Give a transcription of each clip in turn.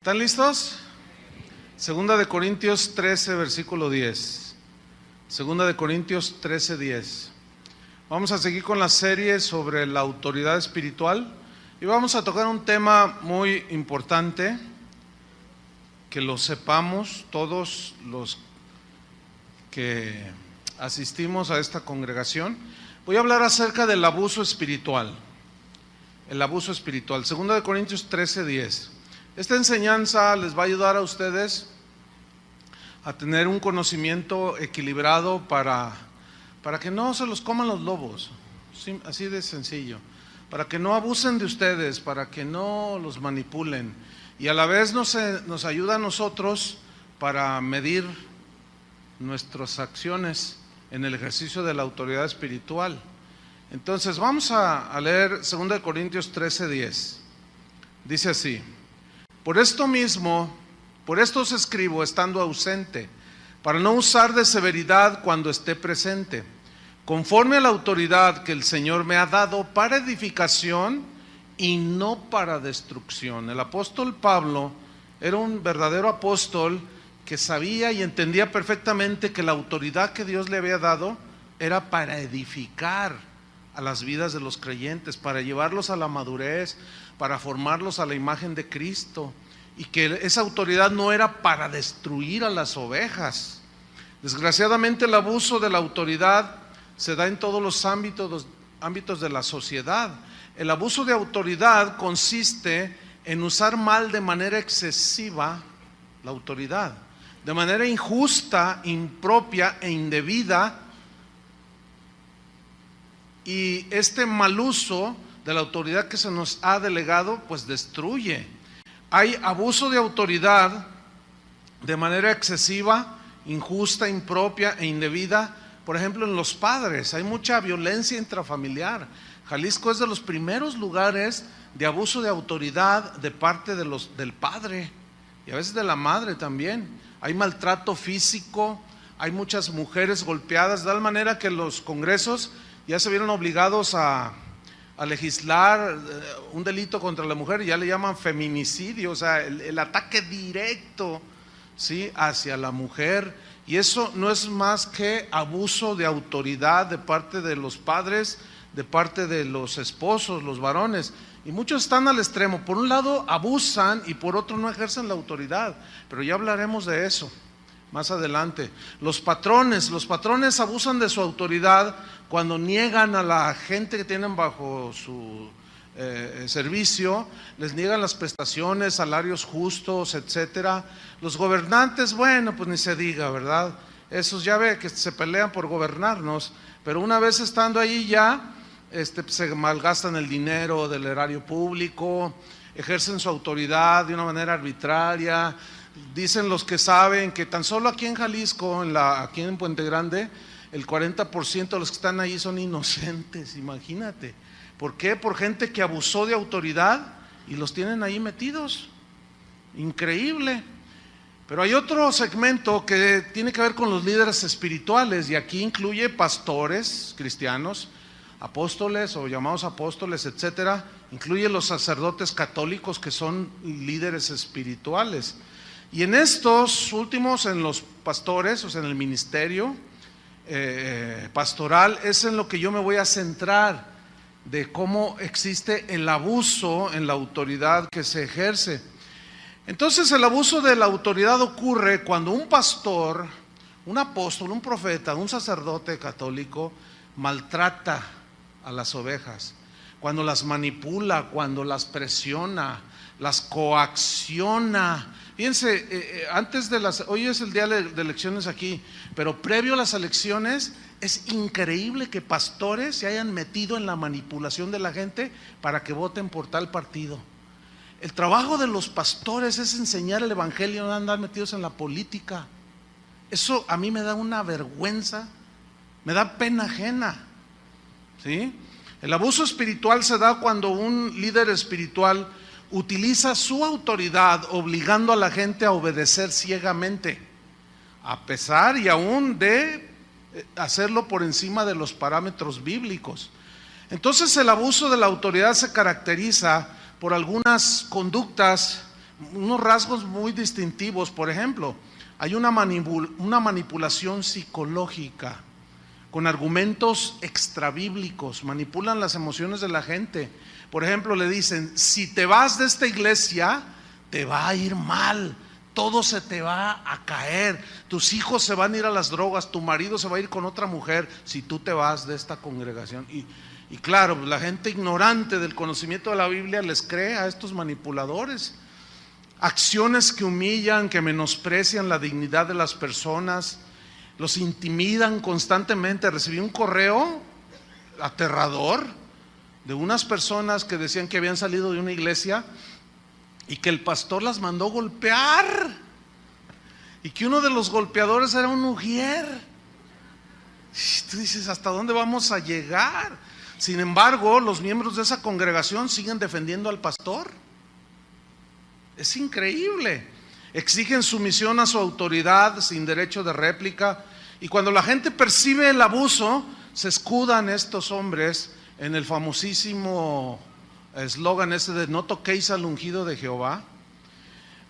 ¿Están listos? Segunda de Corintios 13, versículo 10. Segunda de Corintios 13, 10. Vamos a seguir con la serie sobre la autoridad espiritual y vamos a tocar un tema muy importante, que lo sepamos todos los que asistimos a esta congregación. Voy a hablar acerca del abuso espiritual. El abuso espiritual. Segunda de Corintios 13, 10. Esta enseñanza les va a ayudar a ustedes a tener un conocimiento equilibrado para que no se los coman los lobos, así de sencillo, para que no abusen de ustedes, para que no los manipulen, y a la vez nos ayuda a nosotros para medir nuestras acciones en el ejercicio de la autoridad espiritual. Entonces vamos a leer 2 Corintios 13, 10. Dice así: por esto os escribo estando ausente, para no usar de severidad cuando esté presente, conforme a la autoridad que el Señor me ha dado para edificación y no para destrucción. El apóstol Pablo era un verdadero apóstol que sabía y entendía perfectamente que la autoridad que Dios le había dado era para edificar a las vidas de los creyentes, para llevarlos a la madurez, para formarlos a la imagen de Cristo, y que esa autoridad no era para destruir a las ovejas. Desgraciadamente el abuso de la autoridad se da en todos los ámbitos de la sociedad. El abuso de autoridad consiste en usar mal de manera excesiva la autoridad, de manera injusta, impropia e indebida. Y este mal uso de la autoridad que se nos ha delegado, pues destruye. Hay abuso de autoridad de manera excesiva, injusta, impropia e indebida. Por ejemplo, en los padres hay mucha violencia intrafamiliar. Jalisco es de los primeros lugares de abuso de autoridad de parte del padre y a veces de la madre también. Hay maltrato físico, hay muchas mujeres golpeadas, de tal manera que los congresos ya se vieron obligados a legislar un delito contra la mujer, y ya le llaman feminicidio, o sea, el ataque directo, ¿sí?, hacia la mujer. Y eso no es más que abuso de autoridad de parte de los padres, de parte de los esposos, los varones. Y muchos están al extremo, por un lado abusan y por otro no ejercen la autoridad, pero ya hablaremos de eso más adelante. Los patrones abusan de su autoridad cuando niegan a la gente que tienen bajo su servicio, les niegan las prestaciones, salarios justos, etcétera. Los gobernantes, bueno, pues ni se diga, ¿verdad? Esos ya ve que se pelean por gobernarnos, pero una vez estando ahí ya se malgastan el dinero del erario público, ejercen su autoridad de una manera arbitraria. Dicen los que saben que tan solo aquí en Jalisco, aquí en Puente Grande, el 40% de los que están ahí son inocentes, imagínate. ¿Por qué? Por gente que abusó de autoridad y los tienen ahí metidos. Increíble. Pero hay otro segmento que tiene que ver con los líderes espirituales, y aquí incluye pastores cristianos, apóstoles o llamados apóstoles, etcétera. Incluye los sacerdotes católicos, que son líderes espirituales. Y en estos últimos, en los pastores, o sea, en el ministerio pastoral, es en lo que yo me voy a centrar, de cómo existe el abuso en la autoridad que se ejerce. Entonces, el abuso de la autoridad ocurre cuando un pastor, un apóstol, un profeta, un sacerdote católico maltrata a las ovejas, cuando las manipula, cuando las presiona, las coacciona. Fíjense, hoy es el día de elecciones aquí, pero previo a las elecciones es increíble que pastores se hayan metido en la manipulación de la gente para que voten por tal partido. El trabajo de los pastores es enseñar el evangelio, no andar metidos en la política. Eso a mí me da una vergüenza, me da pena ajena, ¿sí? El abuso espiritual se da cuando un líder espiritual utiliza su autoridad obligando a la gente a obedecer ciegamente, a pesar y aún de hacerlo por encima de los parámetros bíblicos. Entonces el abuso de la autoridad se caracteriza por algunas conductas unos rasgos muy distintivos. Por ejemplo, hay una manipulación psicológica con argumentos extrabíblicos, manipulan las emociones de la gente. Por ejemplo, le dicen: si te vas de esta iglesia, te va a ir mal, todo se te va a caer, tus hijos se van a ir a las drogas, tu marido se va a ir con otra mujer si tú te vas de esta congregación. Y claro, la gente ignorante del conocimiento de la Biblia les cree a estos manipuladores. Acciones que humillan, que menosprecian la dignidad de las personas, los intimidan constantemente. Recibí un correo aterrador de unas personas que decían que habían salido de una iglesia y que el pastor las mandó golpear, y que uno de los golpeadores era un ujier. Y tú dices: ¿hasta dónde vamos a llegar? Sin embargo, los miembros de esa congregación siguen defendiendo al pastor. Es increíble. Exigen sumisión a su autoridad sin derecho de réplica, y cuando la gente percibe el abuso, se escudan estos hombres en el famosísimo eslogan ese de: no toquéis al ungido de Jehová.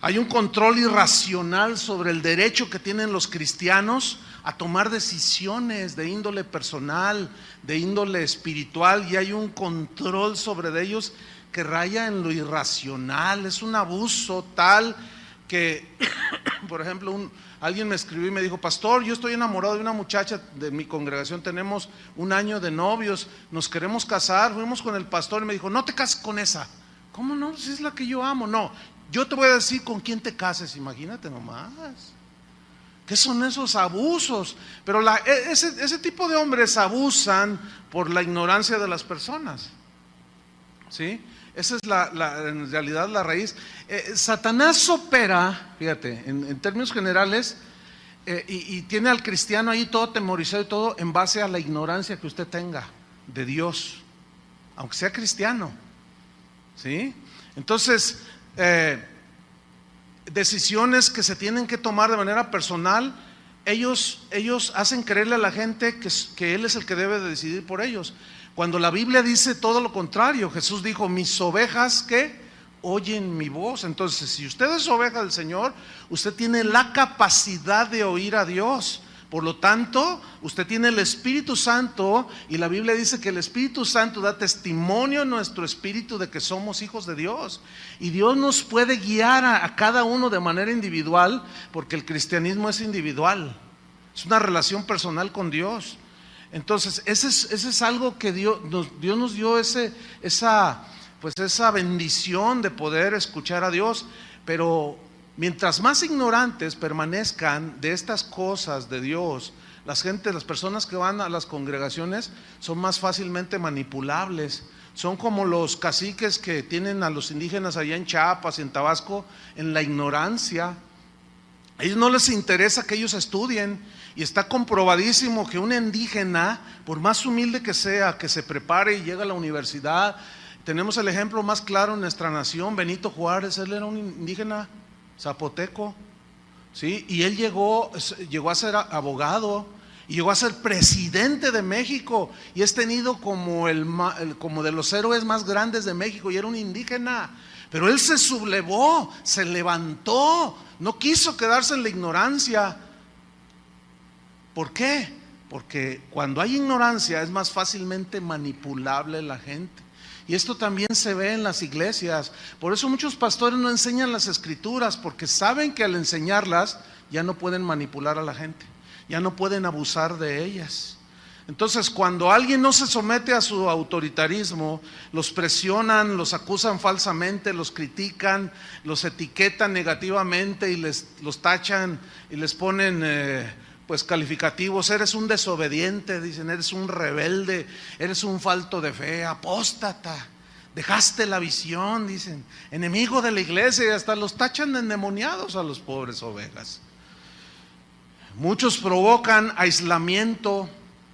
Hay un control irracional sobre el derecho que tienen los cristianos a tomar decisiones de índole personal, de índole espiritual, y hay un control sobre ellos que raya en lo irracional. Es un abuso tal que, por ejemplo, alguien me escribió y me dijo: pastor, yo estoy enamorado de una muchacha de mi congregación, tenemos 1 año de novios, nos queremos casar. Fuimos con el pastor y me dijo: no te cases con esa. ¿Cómo no? Si es la que yo amo. No, yo te voy a decir con quién te cases. Imagínate nomás. ¿Qué son esos abusos? Pero ese tipo de hombres abusan por la ignorancia de las personas, ¿sí? Esa es en realidad la raíz. Satanás opera, fíjate, en términos generales, y tiene al cristiano ahí todo atemorizado y todo en base a la ignorancia que usted tenga de Dios, aunque sea cristiano, ¿sí? Entonces, decisiones que se tienen que tomar de manera personal, ellos hacen creerle a la gente que Él es el que debe de decidir por ellos, cuando la Biblia dice todo lo contrario. Jesús dijo: mis ovejas que oyen mi voz. Entonces, si usted es oveja del Señor, usted tiene la capacidad de oír a Dios. Por lo tanto, usted tiene el Espíritu Santo, y la Biblia dice que el Espíritu Santo da testimonio en nuestro espíritu de que somos hijos de Dios, y Dios nos puede guiar a cada uno de manera individual, porque el cristianismo es individual, es una relación personal con Dios. Entonces, ese es algo que Dios nos dio, esa bendición de poder escuchar a Dios. Pero mientras más ignorantes permanezcan de estas cosas de Dios, las personas que van a las congregaciones son más fácilmente manipulables. Son como los caciques que tienen a los indígenas allá en Chiapas y en Tabasco en la ignorancia. A ellos no les interesa que ellos estudien, y está comprobadísimo que un indígena, por más humilde que sea, que se prepare y llega a la universidad. Tenemos el ejemplo más claro en nuestra nación: Benito Juárez. Él era un indígena zapoteco, ¿sí? Y él llegó a ser abogado, y llegó a ser presidente de México, y es tenido como de los héroes más grandes de México, y era un indígena. Pero él se sublevó, se levantó, no quiso quedarse en la ignorancia. ¿Por qué? Porque cuando hay ignorancia es más fácilmente manipulable la gente. Y esto también se ve en las iglesias. Por eso muchos pastores no enseñan las escrituras, porque saben que al enseñarlas ya no pueden manipular a la gente, ya no pueden abusar de ellas. Entonces, cuando alguien no se somete a su autoritarismo, los presionan, los acusan falsamente, los critican, los etiquetan negativamente y los tachan y les ponen calificativos: eres un desobediente, dicen, eres un rebelde, eres un falto de fe, apóstata, dejaste la visión, dicen, enemigo de la iglesia, y hasta los tachan de endemoniados a los pobres ovejas. Muchos provocan aislamiento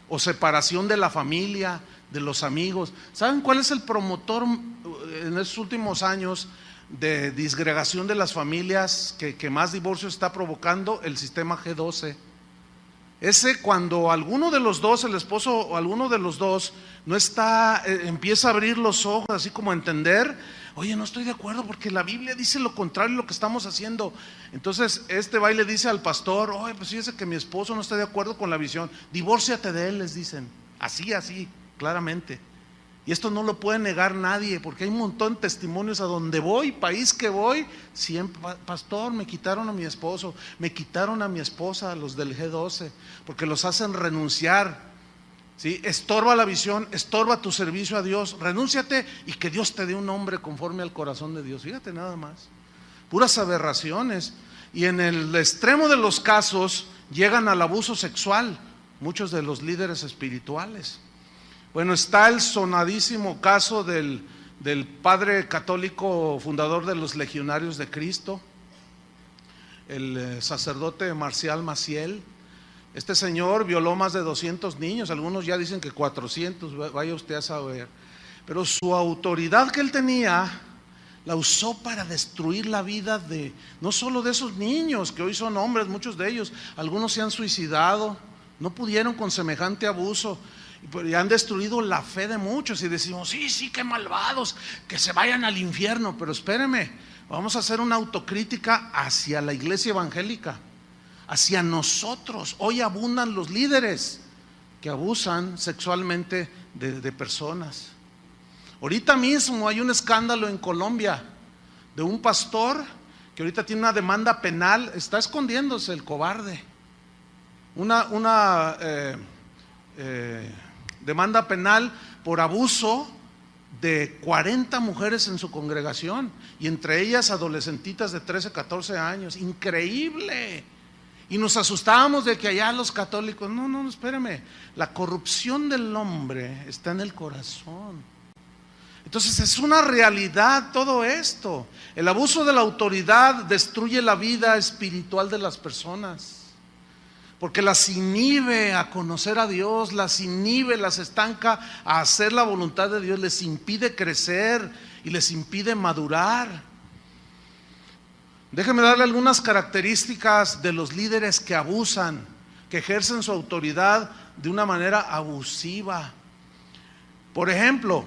o separación de la familia, de los amigos. ¿Saben cuál es el promotor en estos últimos años de disgregación de las familias, que más divorcios está provocando? El sistema G12. Ese cuando alguno de los dos, el esposo o alguno de los dos, no está, empieza a abrir los ojos, así como a entender, oye, no estoy de acuerdo porque la Biblia dice lo contrario de lo que estamos haciendo. Entonces va y le dice al pastor, oye, pues fíjese que mi esposo no está de acuerdo con la visión, divórciate de él, les dicen, así, claramente. Y esto no lo puede negar nadie, porque hay un montón de testimonios a donde voy, país que voy, siempre, pastor, me quitaron a mi esposo, me quitaron a mi esposa, los del G12, porque los hacen renunciar, ¿sí? Estorba la visión, estorba tu servicio a Dios, renúnciate y que Dios te dé un hombre conforme al corazón de Dios. Fíjate nada más, puras aberraciones. Y en el extremo de los casos llegan al abuso sexual, muchos de los líderes espirituales. Bueno, está el sonadísimo caso del padre católico fundador de los Legionarios de Cristo, el sacerdote Marcial Maciel. Este señor violó más de 200 niños, algunos ya dicen que 400, vaya usted a saber. Pero su autoridad que él tenía la usó para destruir la vida de, no solo de esos niños, que hoy son hombres, muchos de ellos, algunos se han suicidado, no pudieron con semejante abuso. Y han destruido la fe de muchos y decimos, sí, qué malvados, que se vayan al infierno. Pero espéreme, vamos a hacer una autocrítica hacia la iglesia evangélica, hacia nosotros. Hoy abundan los líderes que abusan sexualmente de personas. Ahorita mismo hay un escándalo en Colombia de un pastor que ahorita tiene una demanda penal, está escondiéndose el cobarde. Demanda penal por abuso de 40 mujeres en su congregación, y entre ellas adolescentitas de 13, 14 años. Increíble. Y nos asustábamos de que allá los católicos, no, espérame, la corrupción del hombre está en el corazón. Entonces es una realidad todo esto. El abuso de la autoridad destruye la vida espiritual de las personas, porque las inhibe a conocer a Dios, las inhibe, las estanca a hacer la voluntad de Dios, les impide crecer y les impide madurar. Déjeme darle algunas características de los líderes que abusan, que ejercen su autoridad de una manera abusiva. Por ejemplo,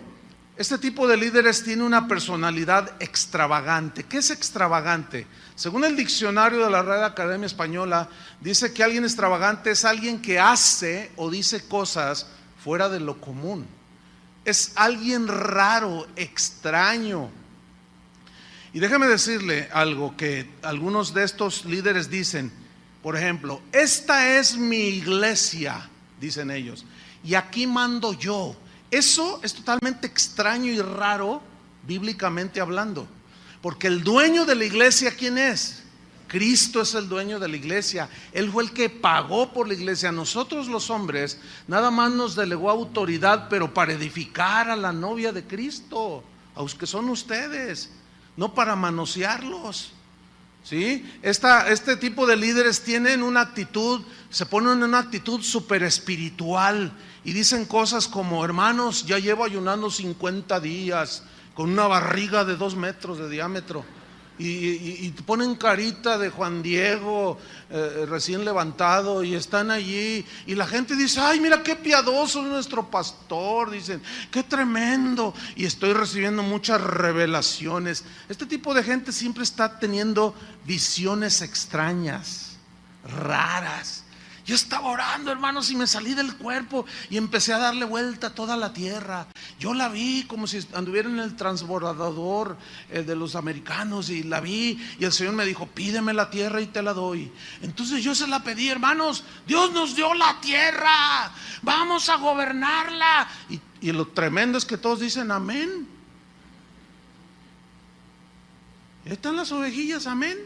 este tipo de líderes tiene una personalidad extravagante. ¿Qué es extravagante? Según el diccionario de la Real Academia Española, dice que alguien extravagante es alguien que hace o dice cosas fuera de lo común. Es alguien raro, extraño. Y déjeme decirle algo que algunos de estos líderes dicen. Por ejemplo, esta es mi iglesia, dicen ellos, y aquí mando yo. Eso es totalmente extraño y raro, bíblicamente hablando, porque el dueño de la iglesia, ¿quién es? Cristo es el dueño de la iglesia. Él fue el que pagó por la iglesia. Nosotros los hombres nada más nos delegó autoridad, pero para edificar a la novia de Cristo, a los que son ustedes, no para manosearlos. ¿Sí? Este tipo de líderes tienen una actitud, se ponen en una actitud súper espiritual y dicen cosas como: hermanos, ya llevo ayunando 50 días con una barriga de 2 metros de diámetro, y ponen carita de Juan Diego recién levantado, y están allí y la gente dice: ay, mira qué piadoso es nuestro pastor, dicen, qué tremendo, y estoy recibiendo muchas revelaciones. Este tipo de gente siempre está teniendo visiones extrañas, raras. Yo estaba orando, hermanos, y me salí del cuerpo y empecé a darle vuelta a toda la tierra. Yo la vi como si anduviera en el transbordador de los americanos, y la vi, y el Señor me dijo: pídeme la tierra y te la doy. Entonces yo se la pedí, hermanos. Dios nos dio la tierra, vamos a gobernarla. Y lo tremendo es que todos dicen amén. Ahí están las ovejillas, amén.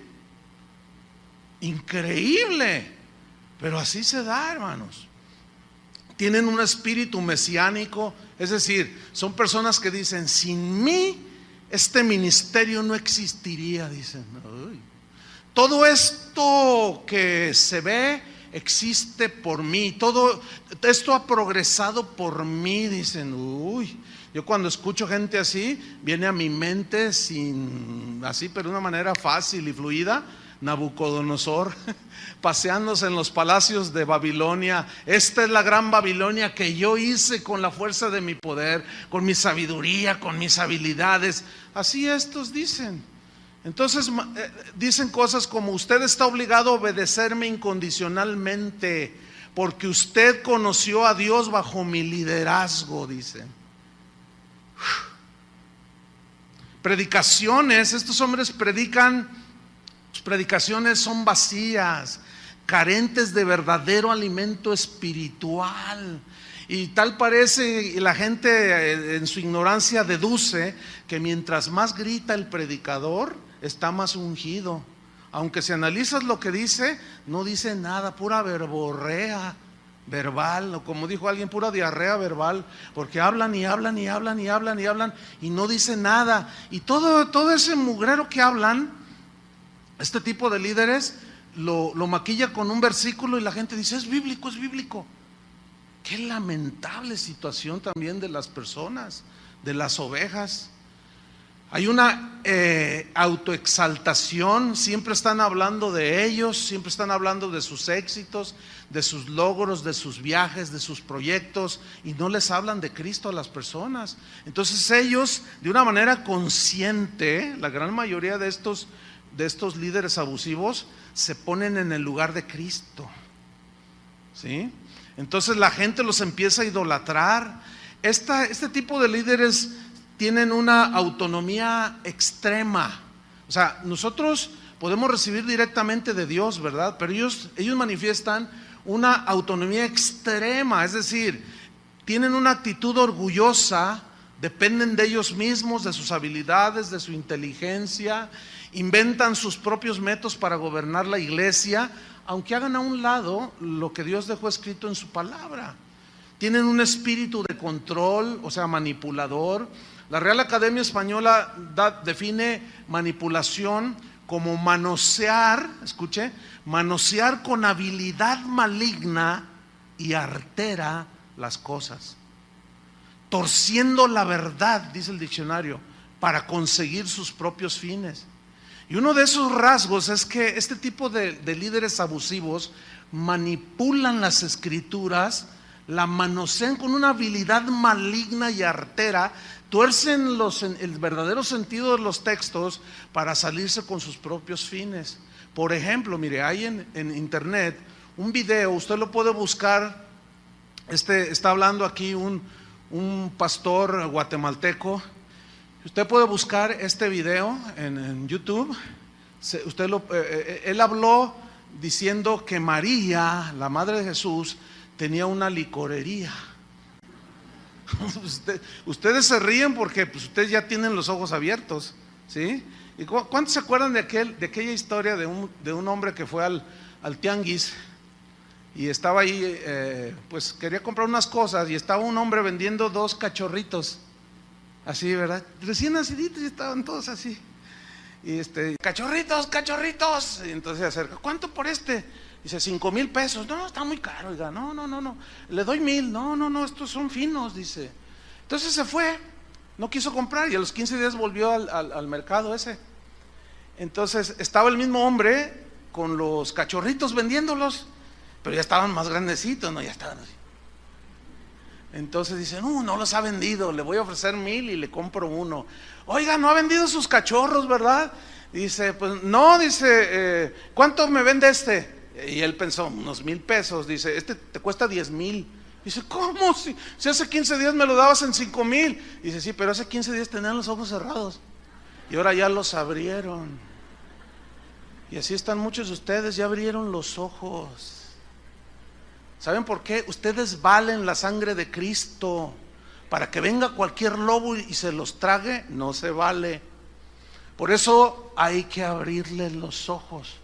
Increíble. Pero así se da, hermanos. Tienen un espíritu mesiánico, es decir, son personas que dicen: sin mí este ministerio no existiría, dicen. Uy. Todo esto que se ve existe por mí, todo esto ha progresado por mí, dicen. Uy, yo cuando escucho gente así, viene a mi mente así, pero de una manera fácil y fluida, Nabucodonosor, paseándose en los palacios de Babilonia. Esta es la gran Babilonia que yo hice con la fuerza de mi poder, con mi sabiduría, con mis habilidades. Así estos dicen. Entonces dicen cosas como: usted está obligado a obedecerme incondicionalmente porque usted conoció a Dios bajo mi liderazgo, dicen. Predicaciones, estos hombres predican, sus predicaciones son vacías, carentes de verdadero alimento espiritual. Y tal parece, y la gente en su ignorancia deduce que mientras más grita el predicador, está más ungido. Aunque si analizas lo que dice, no dice nada, pura verborrea verbal, o como dijo alguien, pura diarrea verbal, porque hablan y hablan y hablan y hablan y hablan y no dicen nada. Y todo ese mugrero que hablan, este tipo de líderes lo maquilla con un versículo y la gente dice: es bíblico, es bíblico. Qué lamentable situación también de las personas, de las ovejas. Hay una autoexaltación, siempre están hablando de ellos, siempre están hablando de sus éxitos, de sus logros, de sus viajes, de sus proyectos, y no les hablan de Cristo a las personas. Entonces ellos, de una manera consciente, la gran mayoría de estos líderes abusivos se ponen en el lugar de Cristo, ¿sí? Entonces la gente los empieza a idolatrar. Este tipo de líderes tienen una autonomía extrema. O sea, nosotros podemos recibir directamente de Dios, ¿verdad? Pero ellos manifiestan una autonomía extrema, es decir, tienen una actitud orgullosa, dependen de ellos mismos, de sus habilidades, de su inteligencia, inventan sus propios métodos para gobernar la iglesia, aunque hagan a un lado lo que Dios dejó escrito en su palabra. Tienen un espíritu de control, o sea, manipulador. La Real Academia Española define manipulación como manosear, escuche, manosear con habilidad maligna y artera las cosas, torciendo la verdad, dice el diccionario, para conseguir sus propios fines. Y uno de esos rasgos es que este tipo de líderes abusivos manipulan las escrituras, la manosean con una habilidad maligna y artera, tuercen el verdadero sentido de los textos para salirse con sus propios fines. Por ejemplo, mire, hay en internet un video, usted lo puede buscar. Está hablando aquí un pastor guatemalteco. Usted puede buscar este video en YouTube. Él habló diciendo que María, la madre de Jesús, tenía una licorería. Ustedes se ríen porque pues, ustedes ya tienen los ojos abiertos, ¿sí? ¿Y cuántos se acuerdan de aquella historia de un hombre que fue al tianguis y estaba ahí, pues quería comprar unas cosas y estaba un hombre vendiendo 2 cachorritos, así, ¿verdad? Recién naciditos y estaban todos así. Y cachorritos, cachorritos. Y entonces se acerca: ¿cuánto por este? Dice: 5,000 pesos. No, está muy caro, oiga. No, le doy 1,000. No, estos son finos, dice. Entonces se fue, no quiso comprar y a los 15 días volvió al mercado ese. Entonces estaba el mismo hombre con los cachorritos vendiéndolos, pero ya estaban más grandecitos, ¿no? Ya estaban así. Entonces dice: no los ha vendido, le voy a ofrecer 1,000 y le compro uno. Oiga, no ha vendido sus cachorros, ¿verdad? Dice: pues no, dice, ¿cuánto me vende este? Y él pensó: unos 1,000 pesos. Dice: este te cuesta 10,000. Dice: ¿cómo? Si hace 15 días me lo dabas en 5,000. Dice: sí, pero hace 15 días tenían los ojos cerrados y ahora ya los abrieron. Y así están muchos de ustedes, ya abrieron los ojos. ¿Saben por qué? Ustedes valen la sangre de Cristo. Para que venga cualquier lobo y se los trague, no se vale. Por eso hay que abrirle los ojos.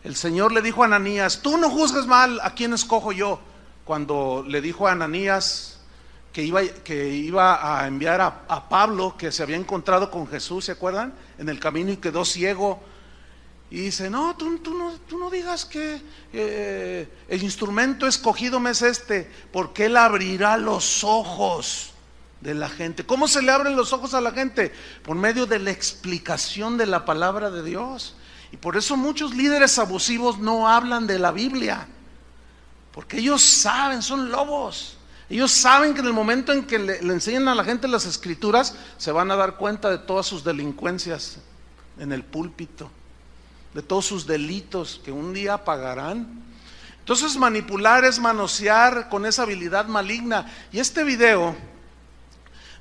El Señor le dijo a Ananías: tú no juzgues mal, ¿a quién escojo yo? Cuando le dijo a Ananías que iba a enviar a Pablo, que se había encontrado con Jesús, ¿se acuerdan? En el camino y quedó ciego. Y dice: no, tú no digas que el instrumento escogido me es porque Él abrirá los ojos de la gente. ¿Cómo se le abren los ojos a la gente? Por medio de la explicación de la palabra de Dios. Y por eso muchos líderes abusivos no hablan de la Biblia, porque ellos saben, son lobos. Ellos saben que en el momento en que le enseñan a la gente las escrituras, se van a dar cuenta de todas sus delincuencias en el púlpito, de todos sus delitos que un día pagarán. Entonces manipular es manosear con esa habilidad maligna. Y este video,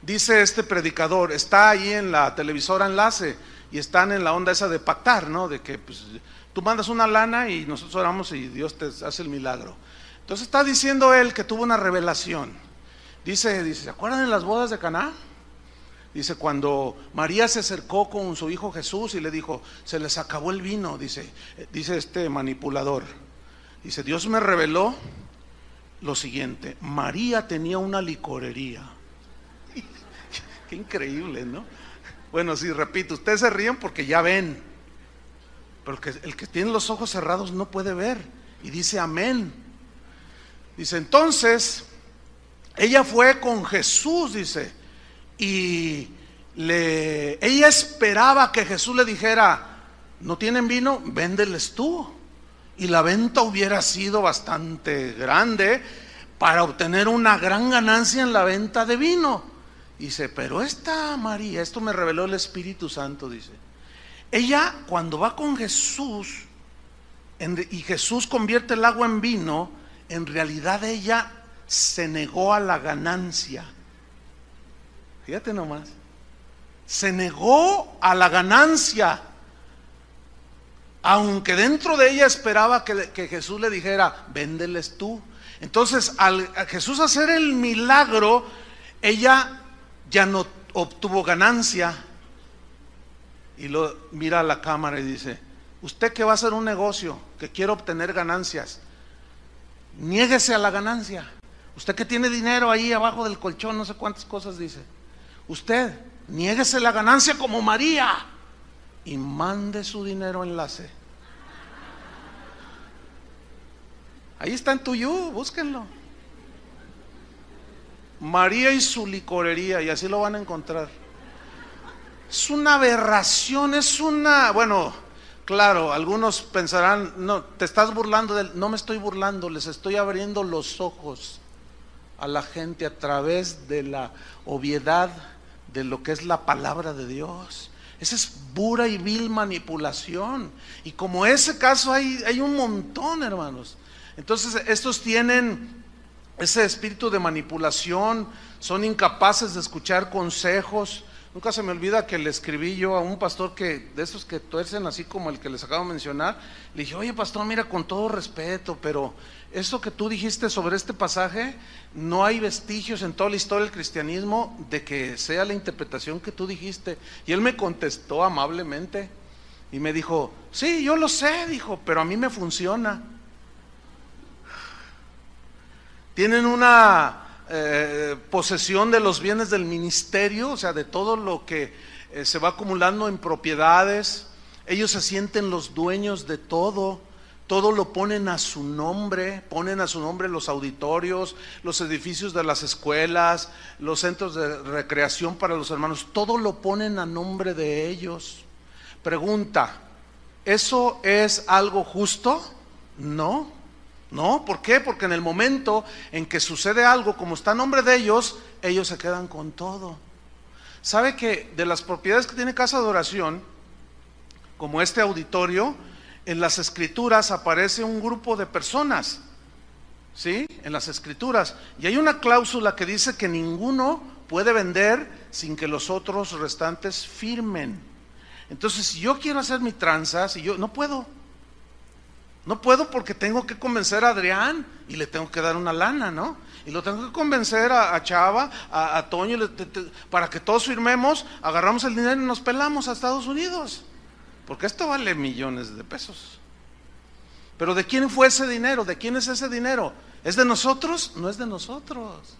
dice este predicador, está ahí en la televisora Enlace, y están en la onda esa de pactar, ¿no? De que pues, tú mandas una lana y nosotros oramos y Dios te hace el milagro. Entonces está diciendo él que tuvo una revelación. Dice, ¿se acuerdan de las bodas de Caná? Dice, cuando María se acercó con su hijo Jesús y le dijo, se les acabó el vino, dice este manipulador. Dice, Dios me reveló lo siguiente: María tenía una licorería. Qué increíble, ¿no? Bueno, sí, repito, ustedes se ríen porque ya ven, pero el que tiene los ojos cerrados no puede ver. Y dice amén. Dice, entonces ella fue con Jesús, dice, y ella esperaba que Jesús le dijera, ¿no tienen vino? Véndeles tú. Y la venta hubiera sido bastante grande para obtener una gran ganancia en la venta de vino. Dice, pero esta María, esto me reveló el Espíritu Santo, dice, ella cuando va con Jesús y Jesús convierte el agua en vino, en realidad ella se negó a la ganancia. Fíjate nomás, se negó a la ganancia, aunque dentro de ella esperaba que Jesús le dijera, véndeles tú. Entonces a Jesús hacer el milagro, ella ya no obtuvo ganancia. Y lo mira a la cámara y dice, usted que va a hacer un negocio, que quiere obtener ganancias, niéguese a la ganancia. Usted que tiene dinero ahí abajo del colchón, no sé cuántas cosas dice, usted niéguese la ganancia como María y mande su dinero a Enlace. Ahí está en Tuyú, búsquenlo. María y su licorería, y así lo van a encontrar. Es una aberración, bueno, claro, algunos pensarán, no, te estás burlando de él. No me estoy burlando, les estoy abriendo los ojos a la gente a través de la obviedad de lo que es la palabra de Dios. Esa es pura y vil manipulación. Y como ese caso hay un montón, hermanos. Entonces estos tienen ese espíritu de manipulación, son incapaces de escuchar consejos. Nunca se me olvida que le escribí yo a un pastor de esos que tuercen así como el que les acabo de mencionar. Le dije, oye pastor, mira, con todo respeto, pero eso que tú dijiste sobre este pasaje, no hay vestigios en toda la historia del cristianismo de que sea la interpretación que tú dijiste. Y él me contestó amablemente y me dijo, sí, yo lo sé, dijo, pero a mí me funciona. Tienen una posesión de los bienes del ministerio, o sea, de todo lo que se va acumulando en propiedades. Ellos se sienten los dueños de todo, todo lo ponen a su nombre los auditorios, los edificios de las escuelas, los centros de recreación para los hermanos, todo lo ponen a nombre de ellos. Pregunta, ¿eso es algo justo? No. No, ¿por qué? Porque en el momento en que sucede algo, como está a nombre de ellos, ellos se quedan con todo. ¿Sabe que de las propiedades que tiene Casa de Oración, como este auditorio, en las escrituras aparece un grupo de personas? ¿Sí? En las escrituras. Y hay una cláusula que dice que ninguno puede vender sin que los otros restantes firmen. Entonces, si yo quiero hacer mi tranza, no puedo. No puedo porque tengo que convencer a Adrián y le tengo que dar una lana, ¿no? Y lo tengo que convencer a Chava, a Toño, para que todos firmemos, agarramos el dinero y nos pelamos a Estados Unidos. Porque esto vale millones de pesos. Pero ¿de quién fue ese dinero? ¿De quién es ese dinero? ¿Es de nosotros? No es de nosotros.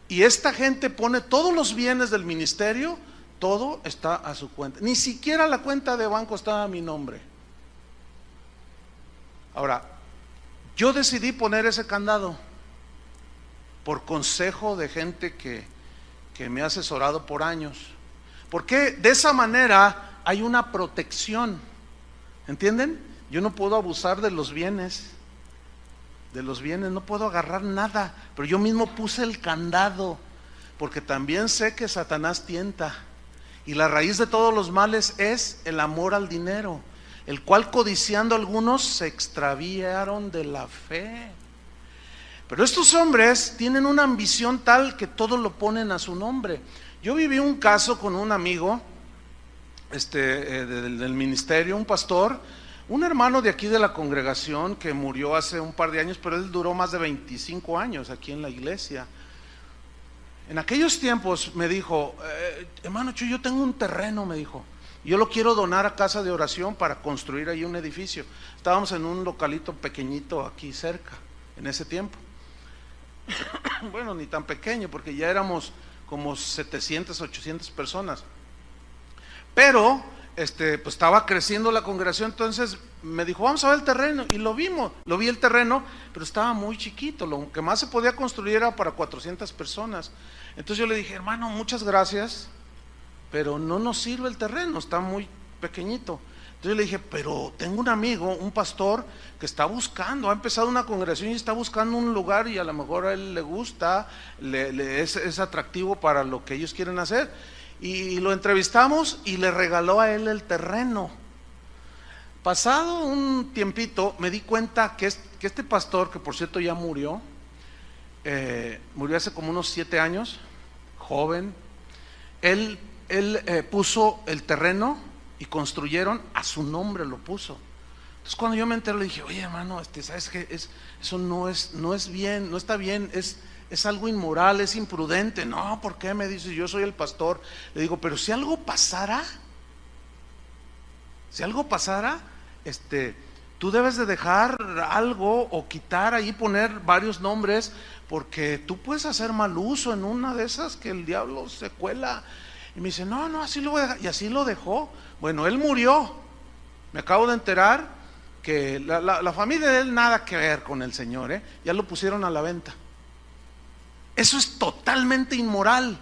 Y esta gente pone todos los bienes del ministerio, todo está a su cuenta. Ni siquiera la cuenta de banco está a mi nombre. Ahora, yo decidí poner ese candado por consejo de gente que me ha asesorado por años. Porque de esa manera hay una protección, ¿entienden? Yo no puedo abusar de los bienes, no puedo agarrar nada, pero yo mismo puse el candado, porque también sé que Satanás tienta, y la raíz de todos los males es el amor al dinero, el cual codiciando algunos se extraviaron de la fe. Pero estos hombres tienen una ambición tal que todo lo ponen a su nombre. Yo viví un caso con un amigo del ministerio, un pastor, un hermano de aquí de la congregación que murió hace un par de años, pero él duró más de 25 años aquí en la iglesia. En aquellos tiempos me dijo, hermano Chuy, yo tengo un terreno, me dijo, yo lo quiero donar a casa de oración para construir ahí un edificio. Estábamos en un localito pequeñito aquí cerca, en ese tiempo. Bueno, ni tan pequeño, porque ya éramos como 700, 800 personas. Pero pues estaba creciendo la congregación, entonces me dijo, vamos a ver el terreno, y lo vi el terreno, pero estaba muy chiquito, lo que más se podía construir era para 400 personas. Entonces yo le dije, hermano, muchas gracias, pero no nos sirve el terreno, está muy pequeñito. Entonces le dije, pero tengo un amigo, un pastor que está buscando, ha empezado una congregación y está buscando un lugar, y a lo mejor a él le gusta, es atractivo para lo que ellos quieren hacer. Y lo entrevistamos y le regaló a él el terreno. Pasado un tiempito me di cuenta que este pastor, que por cierto ya murió hace como unos 7 años, joven, él puso el terreno y construyeron, a su nombre lo puso. Entonces cuando yo me enteré le dije, oye hermano, ¿sabes qué? Eso no es bien, no está bien, es algo inmoral, es imprudente. No, ¿por qué? Me dice, yo soy el pastor. Le digo, pero si algo pasara, tú debes de dejar algo o quitar ahí, poner varios nombres, porque tú puedes hacer mal uso en una de esas que el diablo se cuela. Y me dice, no, así lo voy a dejar. Y así lo dejó. Bueno, él murió. Me acabo de enterar que la familia de él nada que ver con el Señor, ya lo pusieron a la venta. Eso es totalmente inmoral.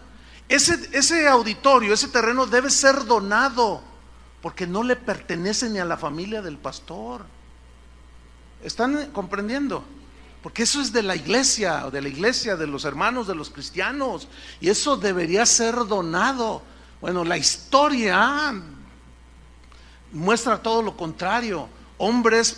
Ese auditorio, ese terreno debe ser donado, porque no le pertenece ni a la familia del pastor. ¿Están comprendiendo? Porque eso es de la iglesia, de los hermanos, de los cristianos, y eso debería ser donado. Bueno, la historia muestra todo lo contrario. Hombres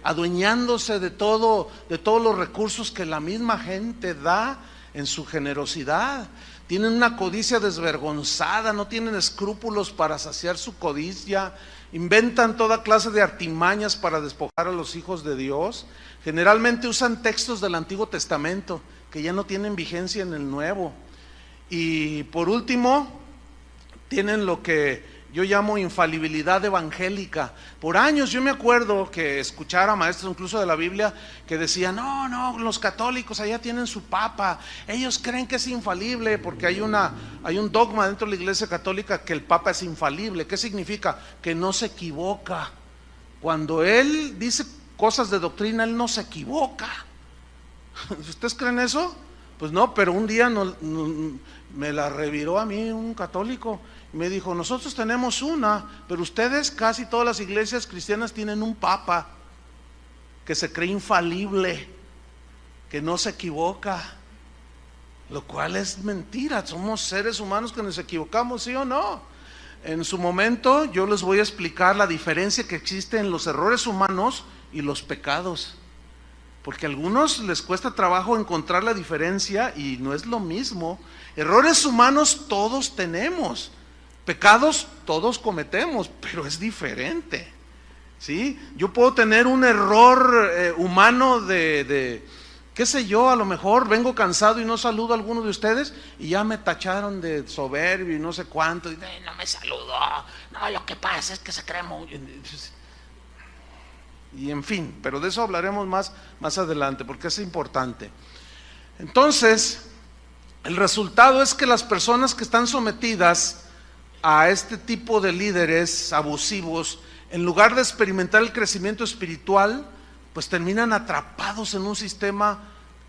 adueñándose de todos los recursos que la misma gente da en su generosidad. Tienen una codicia desvergonzada, no tienen escrúpulos para saciar su codicia, inventan toda clase de artimañas para despojar a los hijos de Dios. Generalmente usan textos del Antiguo Testamento que ya no tienen vigencia en el Nuevo. Y por último, tienen lo que yo llamo infalibilidad evangélica. Por años yo me acuerdo que escuchar a maestros incluso de la Biblia que decían, no, los católicos allá tienen su papa, ellos creen que es infalible, porque hay un dogma dentro de la iglesia católica que el papa es infalible. ¿Qué significa? Que no se equivoca. Cuando él dice cosas de doctrina, él no se equivoca. ¿Ustedes creen eso? Pues no, pero un día me la reviró a mí un católico. Me dijo, nosotros tenemos pero ustedes, casi todas las iglesias cristianas tienen un papa que se cree infalible, que no se equivoca, lo cual es mentira. Somos seres humanos que nos equivocamos, ¿sí o no? En su momento yo les voy a explicar la diferencia que existe en los errores humanos y los pecados, porque a algunos les cuesta trabajo encontrar la diferencia y no es lo mismo. Errores humanos todos tenemos, pecados todos cometemos, pero es diferente, ¿sí? Yo puedo tener un error humano de qué sé yo, a lo mejor vengo cansado y no saludo a alguno de ustedes y ya me tacharon de soberbio y no sé cuánto, y no me saludó, no, lo que pasa es que se cree muy... Y en fin, pero de eso hablaremos más adelante, porque es importante. Entonces, el resultado es que las personas que están sometidas a este tipo de líderes abusivos, en lugar de experimentar el crecimiento espiritual, pues terminan atrapados en un sistema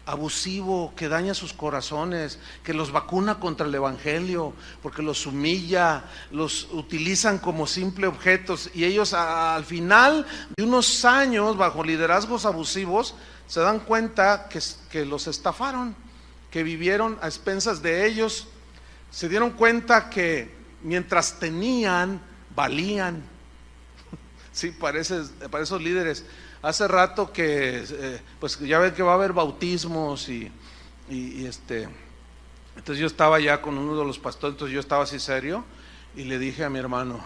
abusivo, que daña sus corazones, que los vacuna contra el evangelio, porque los humilla, los utilizan como simple objetos, y ellos al final de unos años bajo liderazgos abusivos se dan cuenta que los estafaron, que vivieron a expensas de ellos. Se dieron cuenta que mientras tenían, valían. Sí, para esos líderes. Hace rato que, pues ya ven que va a haber bautismos y entonces yo estaba ya con uno de los pastores, entonces yo estaba así serio y le dije a mi hermano,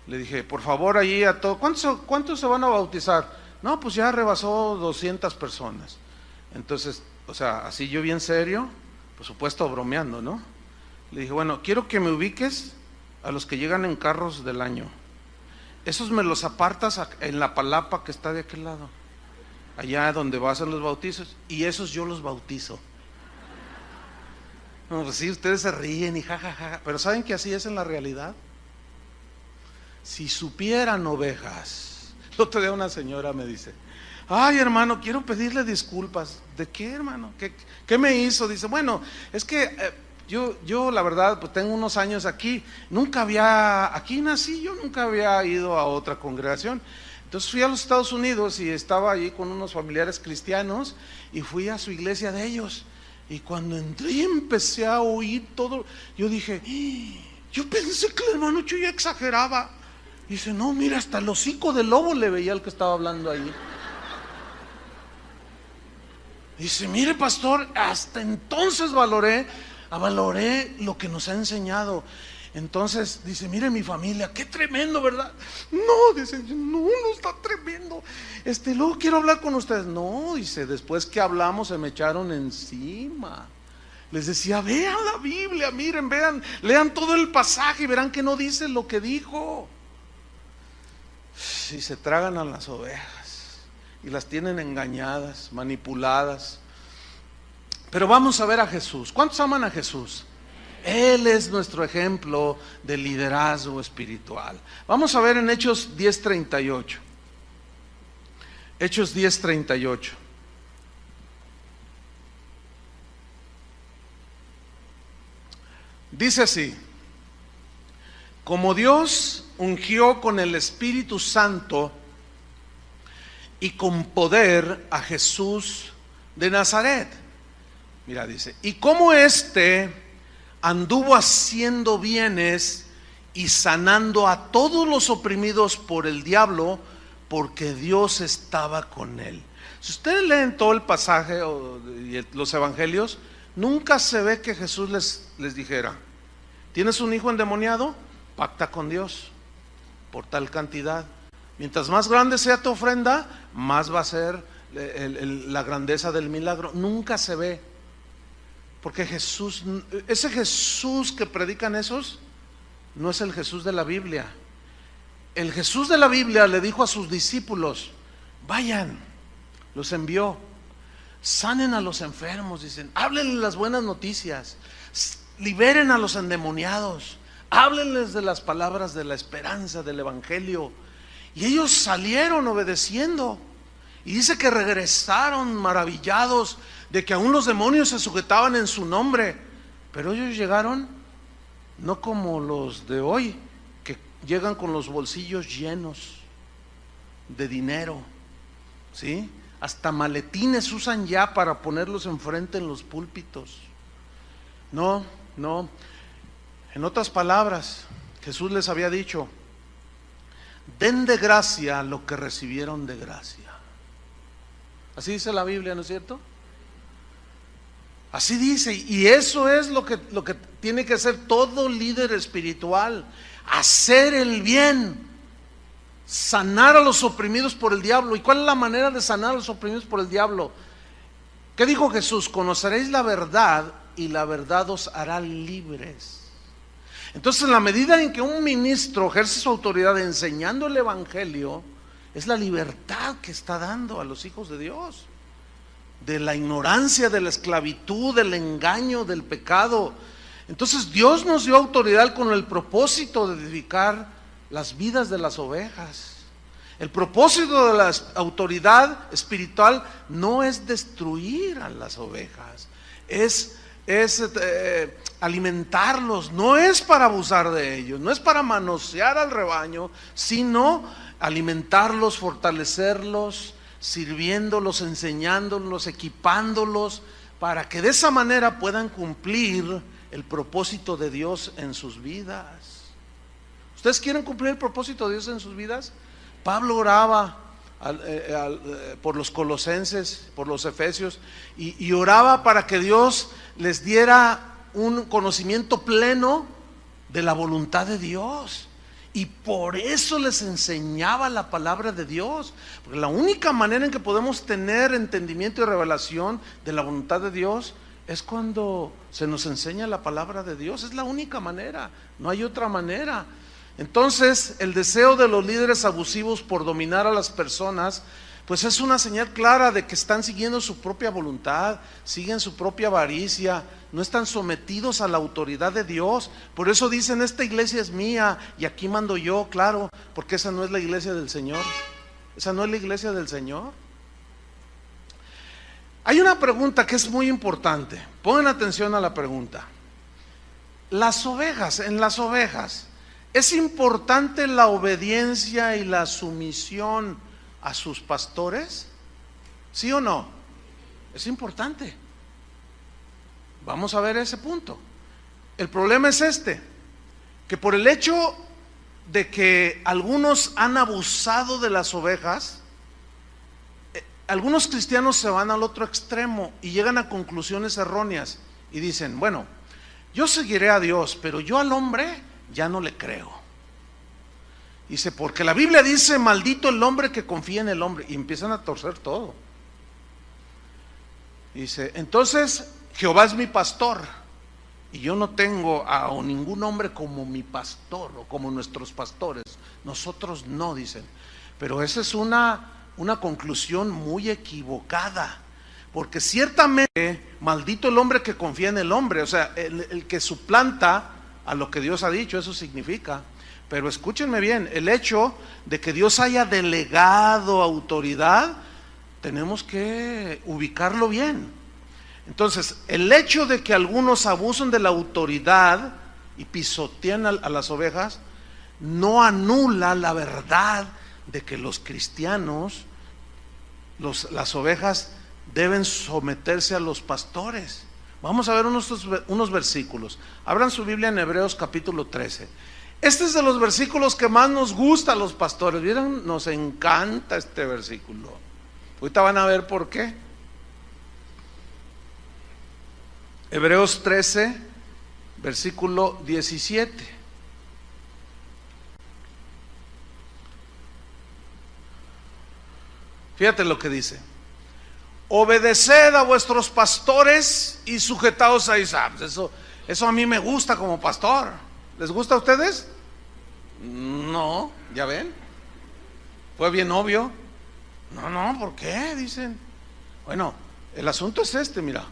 le dije, por favor allí a todos, ¿cuántos se van a bautizar? No, pues ya rebasó 200 personas. Entonces, o sea, así yo bien serio, por supuesto bromeando, ¿no? Le dije, bueno, quiero que me ubiques a los que llegan en carros del año. Esos me los apartas en la palapa que está de aquel lado, allá donde va a hacer los bautizos, y esos yo los bautizo. No, pues sí, ustedes se ríen y jajaja, pero ¿saben que así es en la realidad? Si supieran, ovejas. El otro día una señora me dice, ay hermano, quiero pedirle disculpas. ¿De qué, hermano? ¿Qué me hizo? Dice, bueno, es que yo la verdad, pues tengo unos años aquí, aquí nací, yo nunca había ido a otra congregación. Entonces fui a los Estados Unidos y estaba allí con unos familiares cristianos y fui a su iglesia de ellos. Y cuando entré y empecé a oír todo, yo dije, yo pensé que el hermano Chuy exageraba. Y dice, no, mira, hasta el hocico de lobo le veía al que estaba hablando ahí. Dice, mire pastor, hasta entonces valoré lo que nos ha enseñado. Entonces dice, mire mi familia, qué tremendo, ¿verdad? No, dice, no está tremendo. Luego quiero hablar con ustedes. No, dice, después que hablamos se me echaron encima. Les decía, vean la Biblia, miren, vean, lean todo el pasaje y verán que no dice lo que dijo. Y se tragan a las ovejas y las tienen engañadas, manipuladas. Pero vamos a ver a Jesús. ¿Cuántos aman a Jesús? Él es nuestro ejemplo de liderazgo espiritual. Vamos a ver en Hechos 10:38. Hechos 10:38. Dice así: como Dios ungió con el Espíritu Santo y con poder a Jesús de Nazaret. Mira, dice, y como anduvo haciendo bienes y sanando a todos los oprimidos por el diablo, porque Dios estaba con él. Si ustedes leen todo el pasaje y los evangelios, nunca se ve que Jesús les dijera, ¿tienes un hijo endemoniado? Pacta con Dios por tal cantidad. Mientras más grande sea tu ofrenda, más va a ser la grandeza del milagro. Nunca se ve. Porque ese Jesús que predican esos, no es el Jesús de la Biblia. El Jesús de la Biblia le dijo a sus discípulos, vayan, los envió, sanen a los enfermos, dicen, háblenles las buenas noticias, liberen a los endemoniados, háblenles de las palabras de la esperanza, del evangelio. Y ellos salieron obedeciendo. Y dice que regresaron maravillados de que aún los demonios se sujetaban en su nombre. Pero ellos llegaron no como los de hoy, que llegan con los bolsillos llenos de dinero, ¿sí? Hasta maletines usan ya para ponerlos enfrente en los púlpitos. No. En otras palabras, Jesús les había dicho, den de gracia lo que recibieron de gracia. Así dice la Biblia, ¿no es cierto? Así dice, y eso es lo que tiene que hacer todo líder espiritual: hacer el bien, sanar a los oprimidos por el diablo. ¿Y cuál es la manera de sanar a los oprimidos por el diablo? ¿Qué dijo Jesús? Conoceréis la verdad y la verdad os hará libres. Entonces, en la medida en que un ministro ejerce su autoridad enseñando el evangelio, es la libertad que está dando a los hijos de Dios de la ignorancia, de la esclavitud, del engaño, del pecado. Entonces Dios nos dio autoridad con el propósito de edificar las vidas de las ovejas. El propósito de la autoridad espiritual no es destruir a las ovejas, es alimentarlos, no es para abusar de ellos, no es para manosear al rebaño, sino alimentarlos, fortalecerlos, sirviéndolos, enseñándolos, equipándolos, para que de esa manera puedan cumplir el propósito de Dios en sus vidas. ¿Ustedes quieren cumplir el propósito de Dios en sus vidas? Pablo oraba por los colosenses, por los efesios, y oraba para que Dios les diera un conocimiento pleno de la voluntad de Dios, y por eso les enseñaba la palabra de Dios, porque la única manera en que podemos tener entendimiento y revelación de la voluntad de Dios es cuando se nos enseña la palabra de Dios. Es la única manera, no hay otra manera. Entonces, el deseo de los líderes abusivos por dominar a las personas, pues es una señal clara de que están siguiendo su propia voluntad, siguen su propia avaricia, no están sometidos a la autoridad de Dios. Por eso dicen, esta iglesia es mía y aquí mando yo, claro, porque esa no es la iglesia del Señor. Esa no es la iglesia del Señor. Hay una pregunta que es muy importante, pongan atención a la pregunta. En las ovejas, ¿es importante la obediencia y la sumisión a sus pastores? ¿Sí o no? Es importante. Vamos a ver ese punto. El problema es que por el hecho de que algunos han abusado de las ovejas, algunos cristianos se van al otro extremo y llegan a conclusiones erróneas y dicen, bueno, yo seguiré a Dios, pero yo al hombre ya no le creo. Dice, porque la Biblia dice, maldito el hombre que confía en el hombre, y empiezan a torcer todo. Dice, entonces Jehová es mi pastor y yo no tengo a ningún hombre como mi pastor o como nuestros pastores. Nosotros no, dicen. Pero esa es una conclusión muy equivocada, porque ciertamente maldito el hombre que confía en el hombre, o sea, el que suplanta a lo que Dios ha dicho, eso significa. Pero escúchenme bien, el hecho de que Dios haya delegado autoridad, tenemos que ubicarlo bien. Entonces, el hecho de que algunos abusen de la autoridad y pisotean a las ovejas, no anula la verdad de que los cristianos, las ovejas, deben someterse a los pastores. Vamos a ver unos versículos. Abran su Biblia en Hebreos capítulo 13. Este es de los versículos que más nos gusta a los pastores. ¿Vieron? Nos encanta este versículo. Ahorita van a ver por qué. Hebreos 13, versículo 17. Fíjate lo que dice. Obedeced a vuestros pastores y sujetaos a ellos. Eso a mí me gusta como pastor. ¿Les gusta a ustedes? No, ¿ya ven? Fue bien obvio. No, ¿por qué? Dicen. Bueno, el asunto es mira.